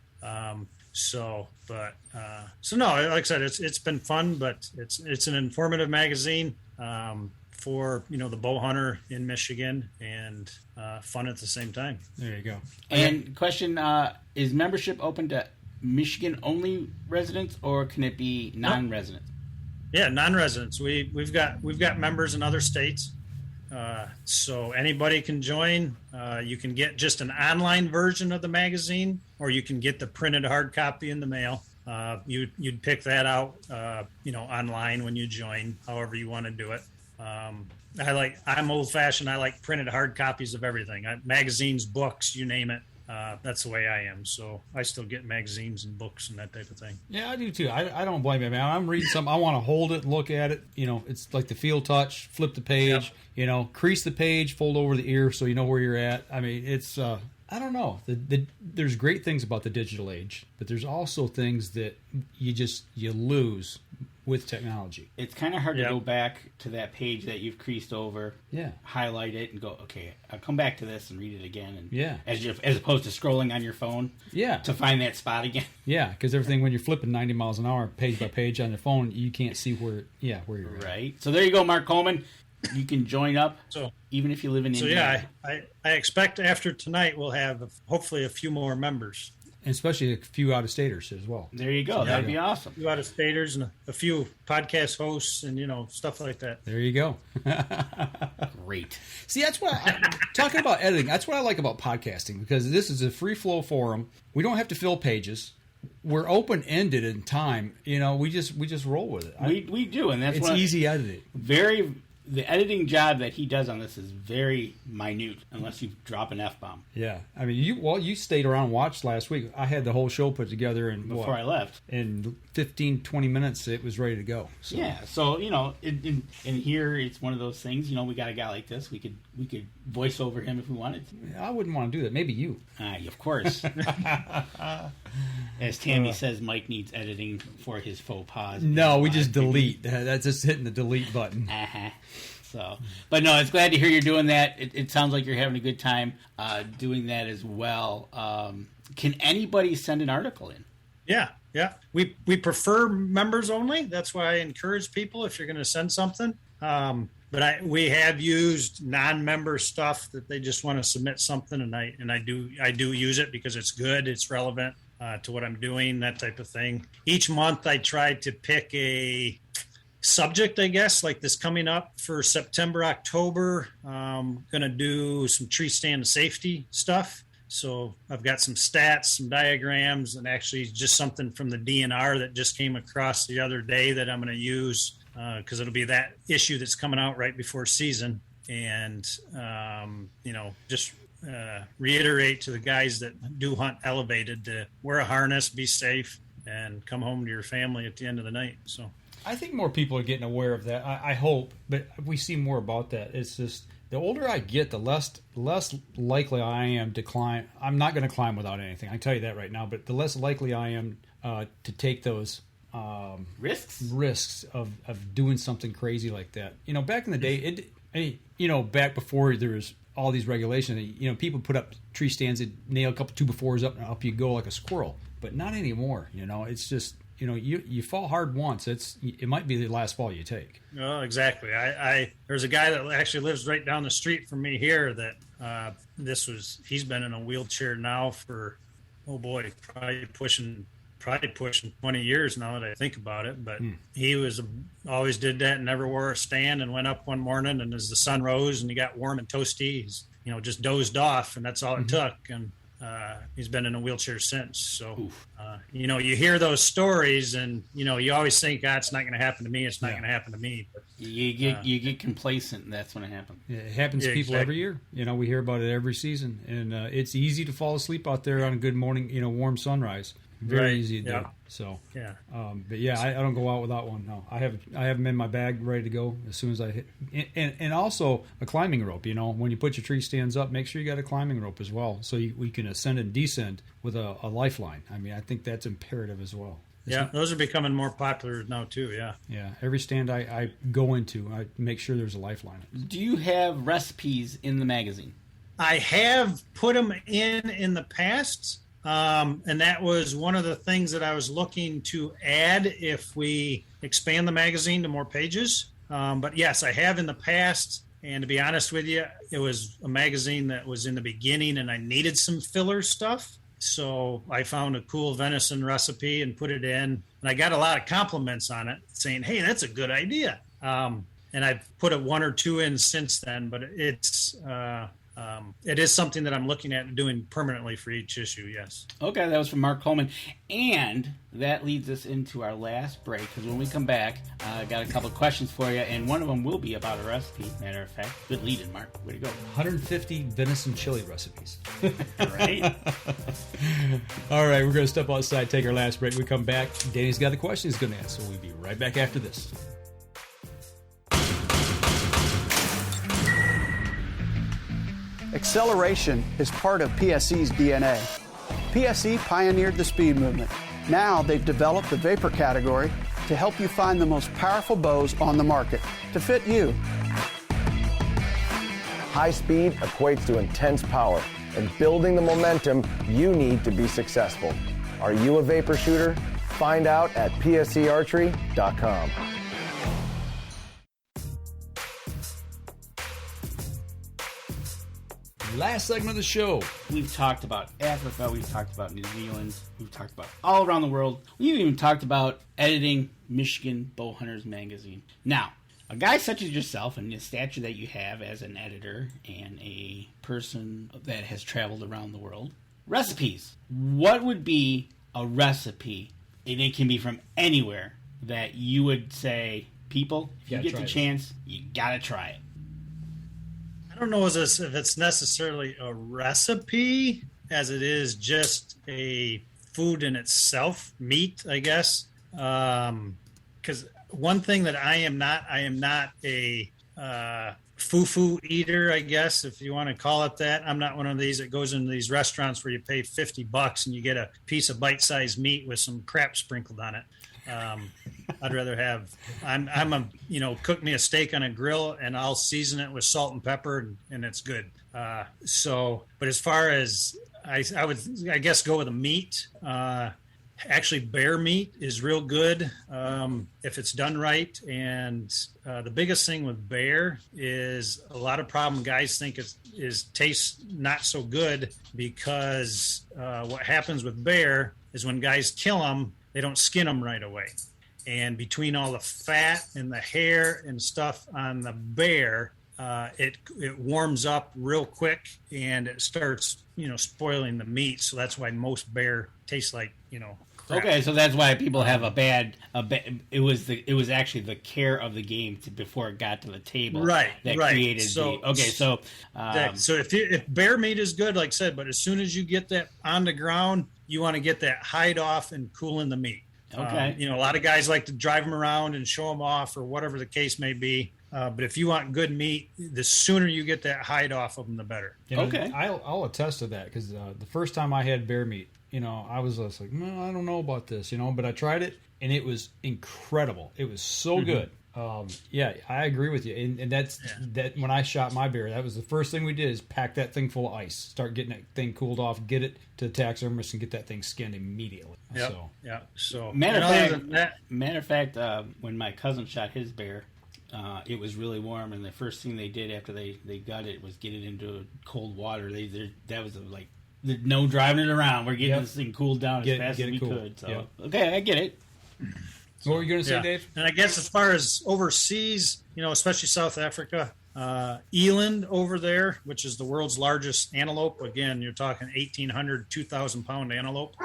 So no, like I said, it's been fun, but it's an informative magazine for the bow hunter in Michigan, and fun at the same time. There you go. And question: is membership open to Michigan only residents, or can it be non-residents? Yeah, non-residents. We've got members in other states. So anybody can join. You can get just an online version of the magazine, or you can get the printed hard copy in the mail. You'd pick that out, online when you join, however you want to do it. I'm old fashioned. I like printed hard copies of everything. Magazines, books, you name it. That's the way I am. So I still get magazines and books and that type of thing. Yeah, I do too. I don't blame you, man. I'm reading something. I want to hold it, look at it. It's like the feel touch, flip the page, crease the page, fold over the ear so you know where you're at. I mean, it's, I I don't know. There's great things about the digital age, but there's also things that you lose with technology. It's kind of hard to go back to that page that you've creased over, highlight it, and go, okay, I'll come back to this and read it again. And as opposed to scrolling on your phone to find that spot again. Yeah, because everything, when you're flipping 90 miles an hour, page by page on your phone, you can't see where you're at. Right. So there you go, Mark Coleman. You can join up, even if you live in Indiana. So, I expect after tonight we'll have hopefully a few more members. And especially a few out-of-staters as well. There you go. That'd be awesome. A few out-of-staters and a few podcast hosts and, stuff like that. There you go. Great. See, that's what talking about editing, that's what I like about podcasting, because this is a free-flow forum. We don't have to fill pages. We're open-ended in time. We just roll with it. We do, and that's easy editing. The editing job that he does on this is very minute, unless you drop an F-bomb. Yeah. I mean, you stayed around and watched last week. I had the whole show put together before I left. In 15, 20 minutes, it was ready to go. So. Yeah. So, in here, it's one of those things, we got a guy like this. We could voice over him if we wanted to. I wouldn't want to do that. Maybe you. Of course. As Tammy says, Mike needs editing for his faux pas. No, we just delete. That's just hitting the delete button. So, but no, it's glad to hear you're doing that. It sounds like you're having a good time doing that as well. Can anybody send an article in? Yeah. We prefer members only. That's why I encourage people, if you're going to send something. But we have used non-member stuff that they just want to submit something, and I do use it because it's good, it's relevant to what I'm doing, that type of thing. Each month I try to pick a subject, I guess, like this coming up for September, October. I'm going to do some tree stand safety stuff. So I've got some stats, some diagrams, and actually just something from the DNR that just came across the other day that I'm going to use because it'll be that issue that's coming out right before season. And, just reiterate to the guys that do hunt elevated to wear a harness, be safe, and come home to your family at the end of the night. So I think more people are getting aware of that. I hope, but we see more about that. It's just the older I get, the less likely I am to climb. I'm not going to climb without anything. I can tell you that right now. But the less likely I am to take those risks of doing something crazy like that. Back in the day, back before there was all these regulations, people put up tree stands and nail a couple 2x4s up and up you go like a squirrel. But not anymore. It's just. You fall hard once. It might be the last fall you take. Oh, exactly. There's a guy that actually lives right down the street from me here that he's been in a wheelchair now for, probably pushing 20 years now that I think about it. But he always did that and never wore a stand, and went up one morning, and as the sun rose and he got warm and toasty, he's, just dozed off, and that's all it took. And he's been in a wheelchair since. So, you hear those stories and, you always think, it's not going to happen to me. It's not going to happen to me. But you get complacent, and that's when it happens. Yeah, it happens to people every year. We hear about it every season. And it's easy to fall asleep out there on a good morning, warm sunrise. Very easy to do. So, but I don't go out without one. No, I have them in my bag ready to go as soon as I hit. And also a climbing rope. When you put your tree stands up, make sure you got a climbing rope as well, so we can ascend and descend with a lifeline. I mean, I think that's imperative as well. Those are becoming more popular now too. Yeah. Every stand I go into, I make sure there's a lifeline. Do you have recipes in the magazine? I have put them in the past. And that was one of the things that I was looking to add if we expand the magazine to more pages. But yes, I have in the past. And to be honest with you, it was a magazine that was in the beginning and I needed some filler stuff. So I found a cool venison recipe and put it in. And I got a lot of compliments on it saying, hey, that's a good idea. And I've put one or two in since then, but it is something that I'm looking at doing permanently for each issue, yes. Okay, that was from Mark Coleman. And that leads us into our last break, because when we come back, I got a couple of questions for you, and one of them will be about a recipe, matter of fact. Good lead-in, Mark. Way to go. 150 venison chili recipes. Right? All right, we're going to step outside, take our last break. We come back. Danny's got a question he's going to answer, so we'll be right back after this. Acceleration is part of PSE's DNA. PSE pioneered the speed movement. Now they've developed the vapor category to help you find the most powerful bows on the market to fit you. High speed equates to intense power and building the momentum you need to be successful. Are you a vapor shooter? Find out at psearchery.com. Last segment of the show. We've talked about Africa, we've talked about New Zealand, we've talked about all around the world. We've even talked about editing Michigan Bowhunters magazine. Now, a guy such as yourself and the stature that you have as an editor and a person that has traveled around the world, recipes. What would be a recipe, and it can be from anywhere, that you would say, people, if you get the chance, you gotta try it? I don't know if it's necessarily a recipe as it is just a food in itself, meat, I guess. Because one thing that I am not a foo-foo eater, I guess, if you want to call it that. I'm not one of these that goes into these restaurants where you pay $50 and you get a piece of bite-sized meat with some crap sprinkled on it. I'd rather have, cook me a steak on a grill and I'll season it with salt and pepper and it's good. But as far as I would, I guess, go with a meat. Actually, bear meat is real good if it's done right. And the biggest thing with bear is a lot of problem guys think is tastes not so good because what happens with bear is when guys kill them, they don't skin them right away. And between all the fat and the hair and stuff on the bear, it warms up real quick and it starts, spoiling the meat. So that's why most bear tastes like, crap. Okay, so that's why people have a bad. It was actually the care of the game before it got to the table, right? That right. created so, the. Okay, so if bear meat is good, like I said, but as soon as you get that on the ground, you want to get that hide off and cooling the meat. Okay. A lot of guys like to drive them around and show them off or whatever the case may be. But if you want good meat, the sooner you get that hide off of them, the better. Okay. I'll attest to that because the first time I had bear meat, I was just like, no, I don't know about this, but I tried it and it was incredible. It was so good. Yeah, I agree with you. And that when I shot my bear, that was the first thing we did is pack that thing full of ice, start getting that thing cooled off, get it to the taxidermist and get that thing skinned immediately. Yep. So matter of fact, when my cousin shot his bear, it was really warm, and the first thing they did after they got it was get it into cold water. That was like no driving it around. We're getting this thing cooled down as fast as we could. So okay, I get it. What were you going to say, Dave? And I guess as far as overseas, especially South Africa, eland over there, which is the world's largest antelope. Again, you're talking 1,800, 2,000 pound antelope.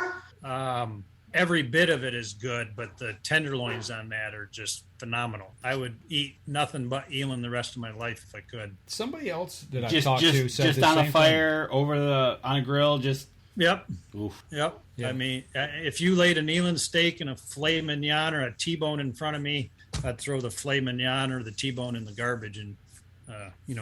Every bit of it is good, but the tenderloins on that are just phenomenal. I would eat nothing but eland the rest of my life if I could. Somebody else that I talked to said just on a fire on a grill, just. Yep. Oof. Yep. I mean, if you laid an eland steak and a filet mignon or a T-bone in front of me, I'd throw the filet mignon or the T-bone in the garbage and,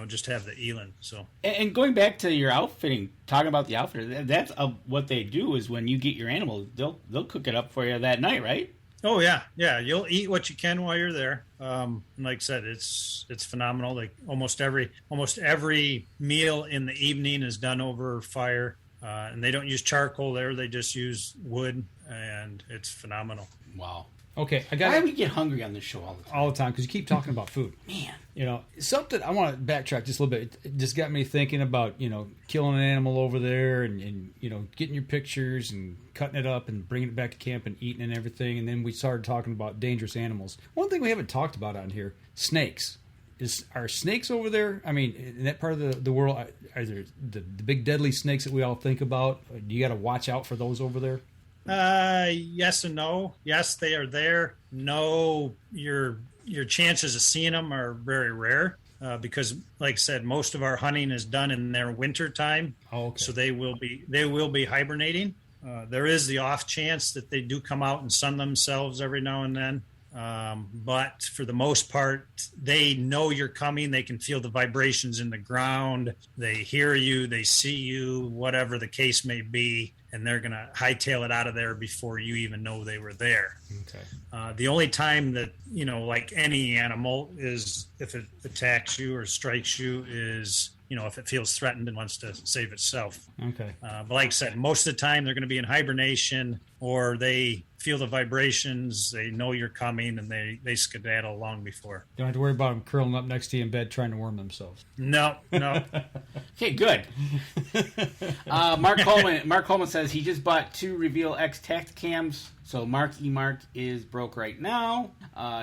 just have the eland. So. And going back to your outfitting, talking about the outfitter, that's what they do is when you get your animal, they'll cook it up for you that night, right? Oh yeah. You'll eat what you can while you're there. And like I said, it's phenomenal. Like almost every meal in the evening is done over fire. And they don't use charcoal there; they just use wood, and it's phenomenal. Wow. Okay, Why do we get hungry on this show all the time? Because you keep talking about food. Man, something I want to backtrack just a little bit. It just got me thinking about killing an animal over there, and getting your pictures and cutting it up and bringing it back to camp and eating and everything. And then we started talking about dangerous animals. One thing we haven't talked about on here: snakes. Are snakes over there? I mean, in that part of the world, are there the big deadly snakes that we all think about? Do you got to watch out for those over there? Yes and no. Yes, they are there. No, your chances of seeing them are very rare because, like I said, most of our hunting is done in their winter time. Oh, okay. So they will be hibernating. There is the off chance that they do come out and sun themselves every now and then. But for the most part, they know you're coming. They can feel the vibrations in the ground. They hear you. They see you, whatever the case may be. And they're going to hightail it out of there before you even know they were there. Okay. The only time that, like any animal, is if it attacks you or strikes you is, if it feels threatened and wants to save itself. Okay. But like I said, most of the time they're going to be in hibernation, or they feel the vibrations, they know you're coming, and they skedaddle long before. Don't have to worry about them curling up next to you in bed trying to warm themselves. No. Okay, good. Mark Coleman says he just bought 2 Reveal X Tacticams, so Mark is broke right now.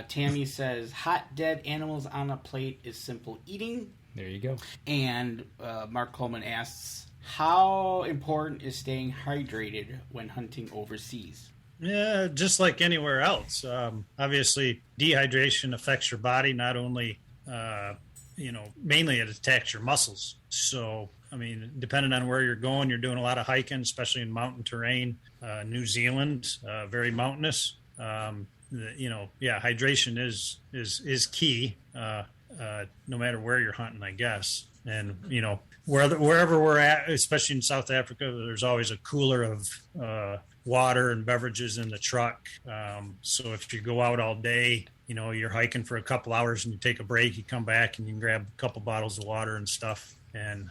Tammy says hot dead animals on a plate is simple eating. There you go. And Mark Coleman asks, how important is staying hydrated when hunting overseas? Yeah, just like anywhere else. Obviously, dehydration affects your body. Not only, mainly it attacks your muscles. So, depending on where you're going, you're doing a lot of hiking, especially in mountain terrain. New Zealand, very mountainous. Hydration is key. No matter where you're hunting, I guess. And, wherever we're at, especially in South Africa, there's always a cooler of water and beverages in the truck. So if you go out all day, you're hiking for a couple hours and you take a break, you come back and you can grab a couple bottles of water and stuff. And,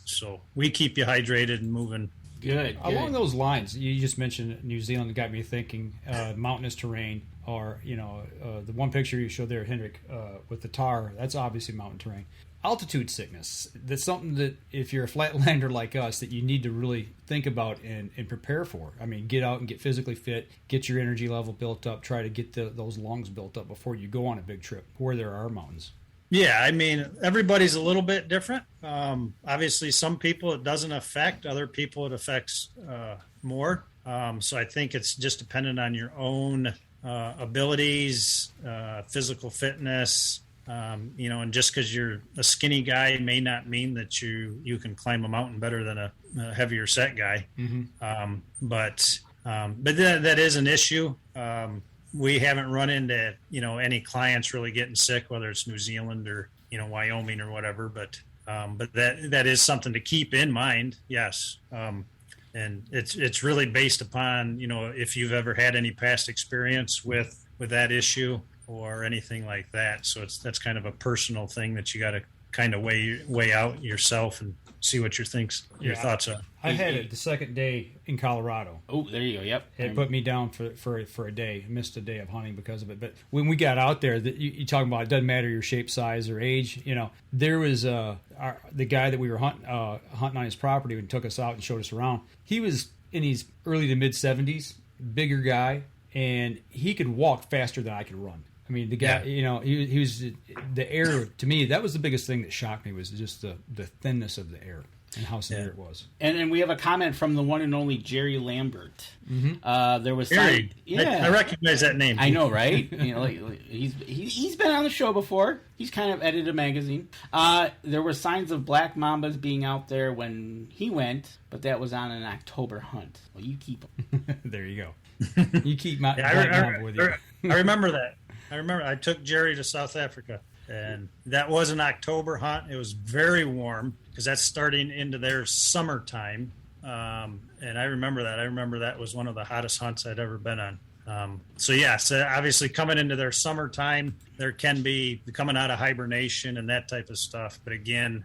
so we keep you hydrated and moving. Good. Along those lines, you just mentioned New Zealand, got me thinking mountainous terrain, or the one picture you showed there, Hendrik, with the tar. That's obviously mountain terrain. Altitude sickness. That's something that if you're a flatlander like us, that you need to really think about and prepare for. Get out and get physically fit, get your energy level built up, try to get those lungs built up before you go on a big trip where there are mountains. Yeah, everybody's a little bit different. Obviously, some people it doesn't affect, other people it affects more. So I think it's just dependent on your own abilities, physical fitness. And just because you're a skinny guy may not mean that you can climb a mountain better than a heavier set guy. Mm-hmm. But that is an issue. We haven't run into, any clients really getting sick, whether it's New Zealand or, Wyoming or whatever. But that is something to keep in mind. Yes. And it's really based upon, if you've ever had any past experience with that issue or anything like that. So that's kind of a personal thing that you got to kind of weigh out yourself and see what your thoughts are. I had it the second day in Colorado. Oh, there you go. Yep. It put me down for a day. I missed a day of hunting because of it. But when we got out there, you talking about it doesn't matter your shape, size, or age. There was the guy that we were hunting on his property and took us out and showed us around. He was in his early to mid 70s, bigger guy, and he could walk faster than I could run. The guy, he was the air. To me, that was the biggest thing that shocked me, was just the thinness of the air and how severe it was. And we have a comment from the one and only Jerry Lambert. Mm-hmm. There was Jerry. I recognize that name. I know, right? He's been on the show before. He's kind of edited a magazine. There were signs of black mambas being out there when he went, but that was on an October hunt. Well, you keep them. There you go. You keep my black mamba with you. I remember that. I took Jerry to South Africa, and that was an October hunt. It was very warm because that's starting into their summertime. And I remember that. I remember that was one of the hottest hunts I'd ever been on. So obviously coming into their summertime, there can be coming out of hibernation and that type of stuff. But again,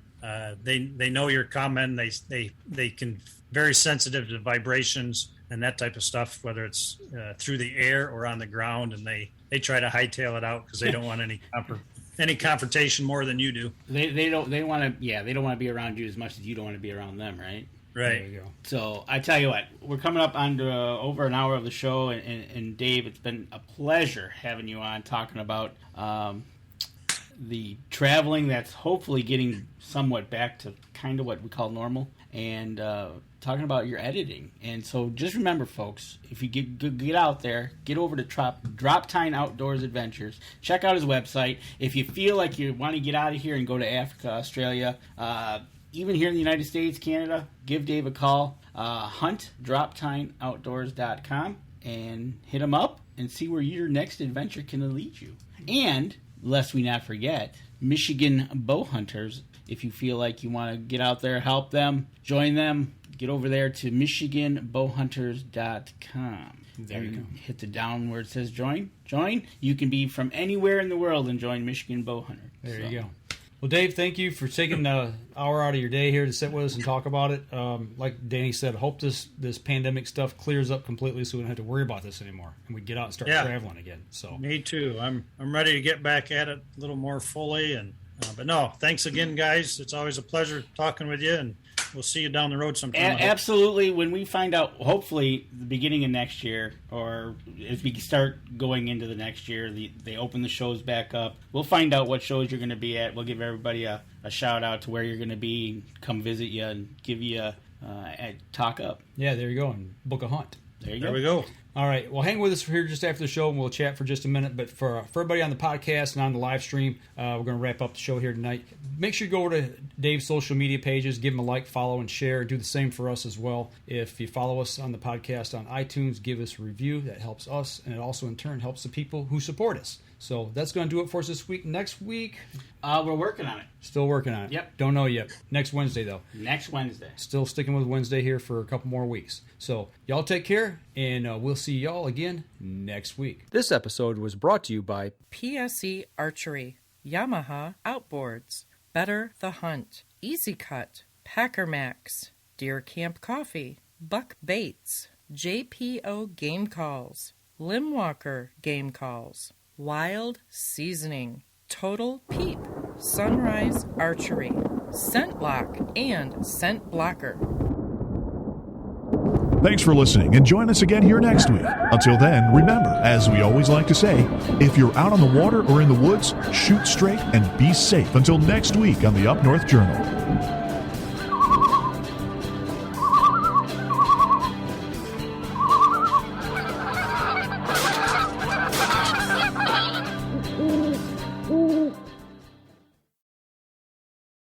they know you're coming. They can very sensitive to vibrations and that type of stuff, whether it's through the air or on the ground, and they try to hightail it out because they don't want any confrontation more than you do. They don't want to be around you as much as you don't want to be around them, right? Right. There you go. So I tell you what, we're coming up on over an hour of the show, and Dave, it's been a pleasure having you on talking about the traveling that's hopefully getting somewhat back to kind of what we call normal, and talking about your editing. And so just remember, folks, if you get out there, get over to Droptine Outdoors Adventures. Check out his website. If you feel like you want to get out of here and go to Africa, Australia, even here in the United States, Canada, give Dave a call. Hunt, droptineoutdoors.com, and hit him up and see where your next adventure can lead you. And, lest we not forget, Michigan bow hunters. If you feel like you want to get out there, help them, join them, get over there to MichiganBowhunters.com. There you go. Hit the down where it says join. Join. You can be from anywhere in the world and join Michigan Bow Hunter. There you go. Well, Dave, thank you for taking an hour out of your day here to sit with us and talk about it. Like Danny said, I hope this pandemic stuff clears up completely so we don't have to worry about this anymore and we get out and start traveling again. So me too. I'm ready to get back at it a little more fully. And but no, thanks again, guys. It's always a pleasure talking with you, and we'll see you down the road sometime. Absolutely. When we find out, hopefully, the beginning of next year, or as we start going into the next year, they open the shows back up. We'll find out what shows you're going to be at. We'll give everybody a shout out to where you're going to be, come visit you, and give you a talk up. Yeah, there you go, and book a hunt. There we go. All right. Well, hang with us here just after the show, and we'll chat for just a minute. But for everybody on the podcast and on the live stream, we're going to wrap up the show here tonight. Make sure you go over to Dave's social media pages, give him a like, follow, and share. Do the same for us as well. If you follow us on the podcast on iTunes, give us a review. That helps us, and it also, in turn, helps the people who support us. So that's going to do it for us this week. Next week, we're working on it. Still working on it. Yep. Don't know yet. Next Wednesday, though. Next Wednesday. Still sticking with Wednesday here for a couple more weeks. So y'all take care, and we'll see y'all again next week. This episode was brought to you by PSE Archery, Yamaha Outboards, Better the Hunt, Easy Cut, Packer Max, Deer Camp Coffee, Buck Baits, JPO Game Calls, Limwalker Game Calls, Wild Seasoning, Total Peep, Sunrise Archery, Scent Lock, and Scent Blocker. Thanks for listening, and join us again here next week. Until then, remember, as we always like to say, if you're out on the water or in the woods, shoot straight and be safe until next week on the Up North Journal.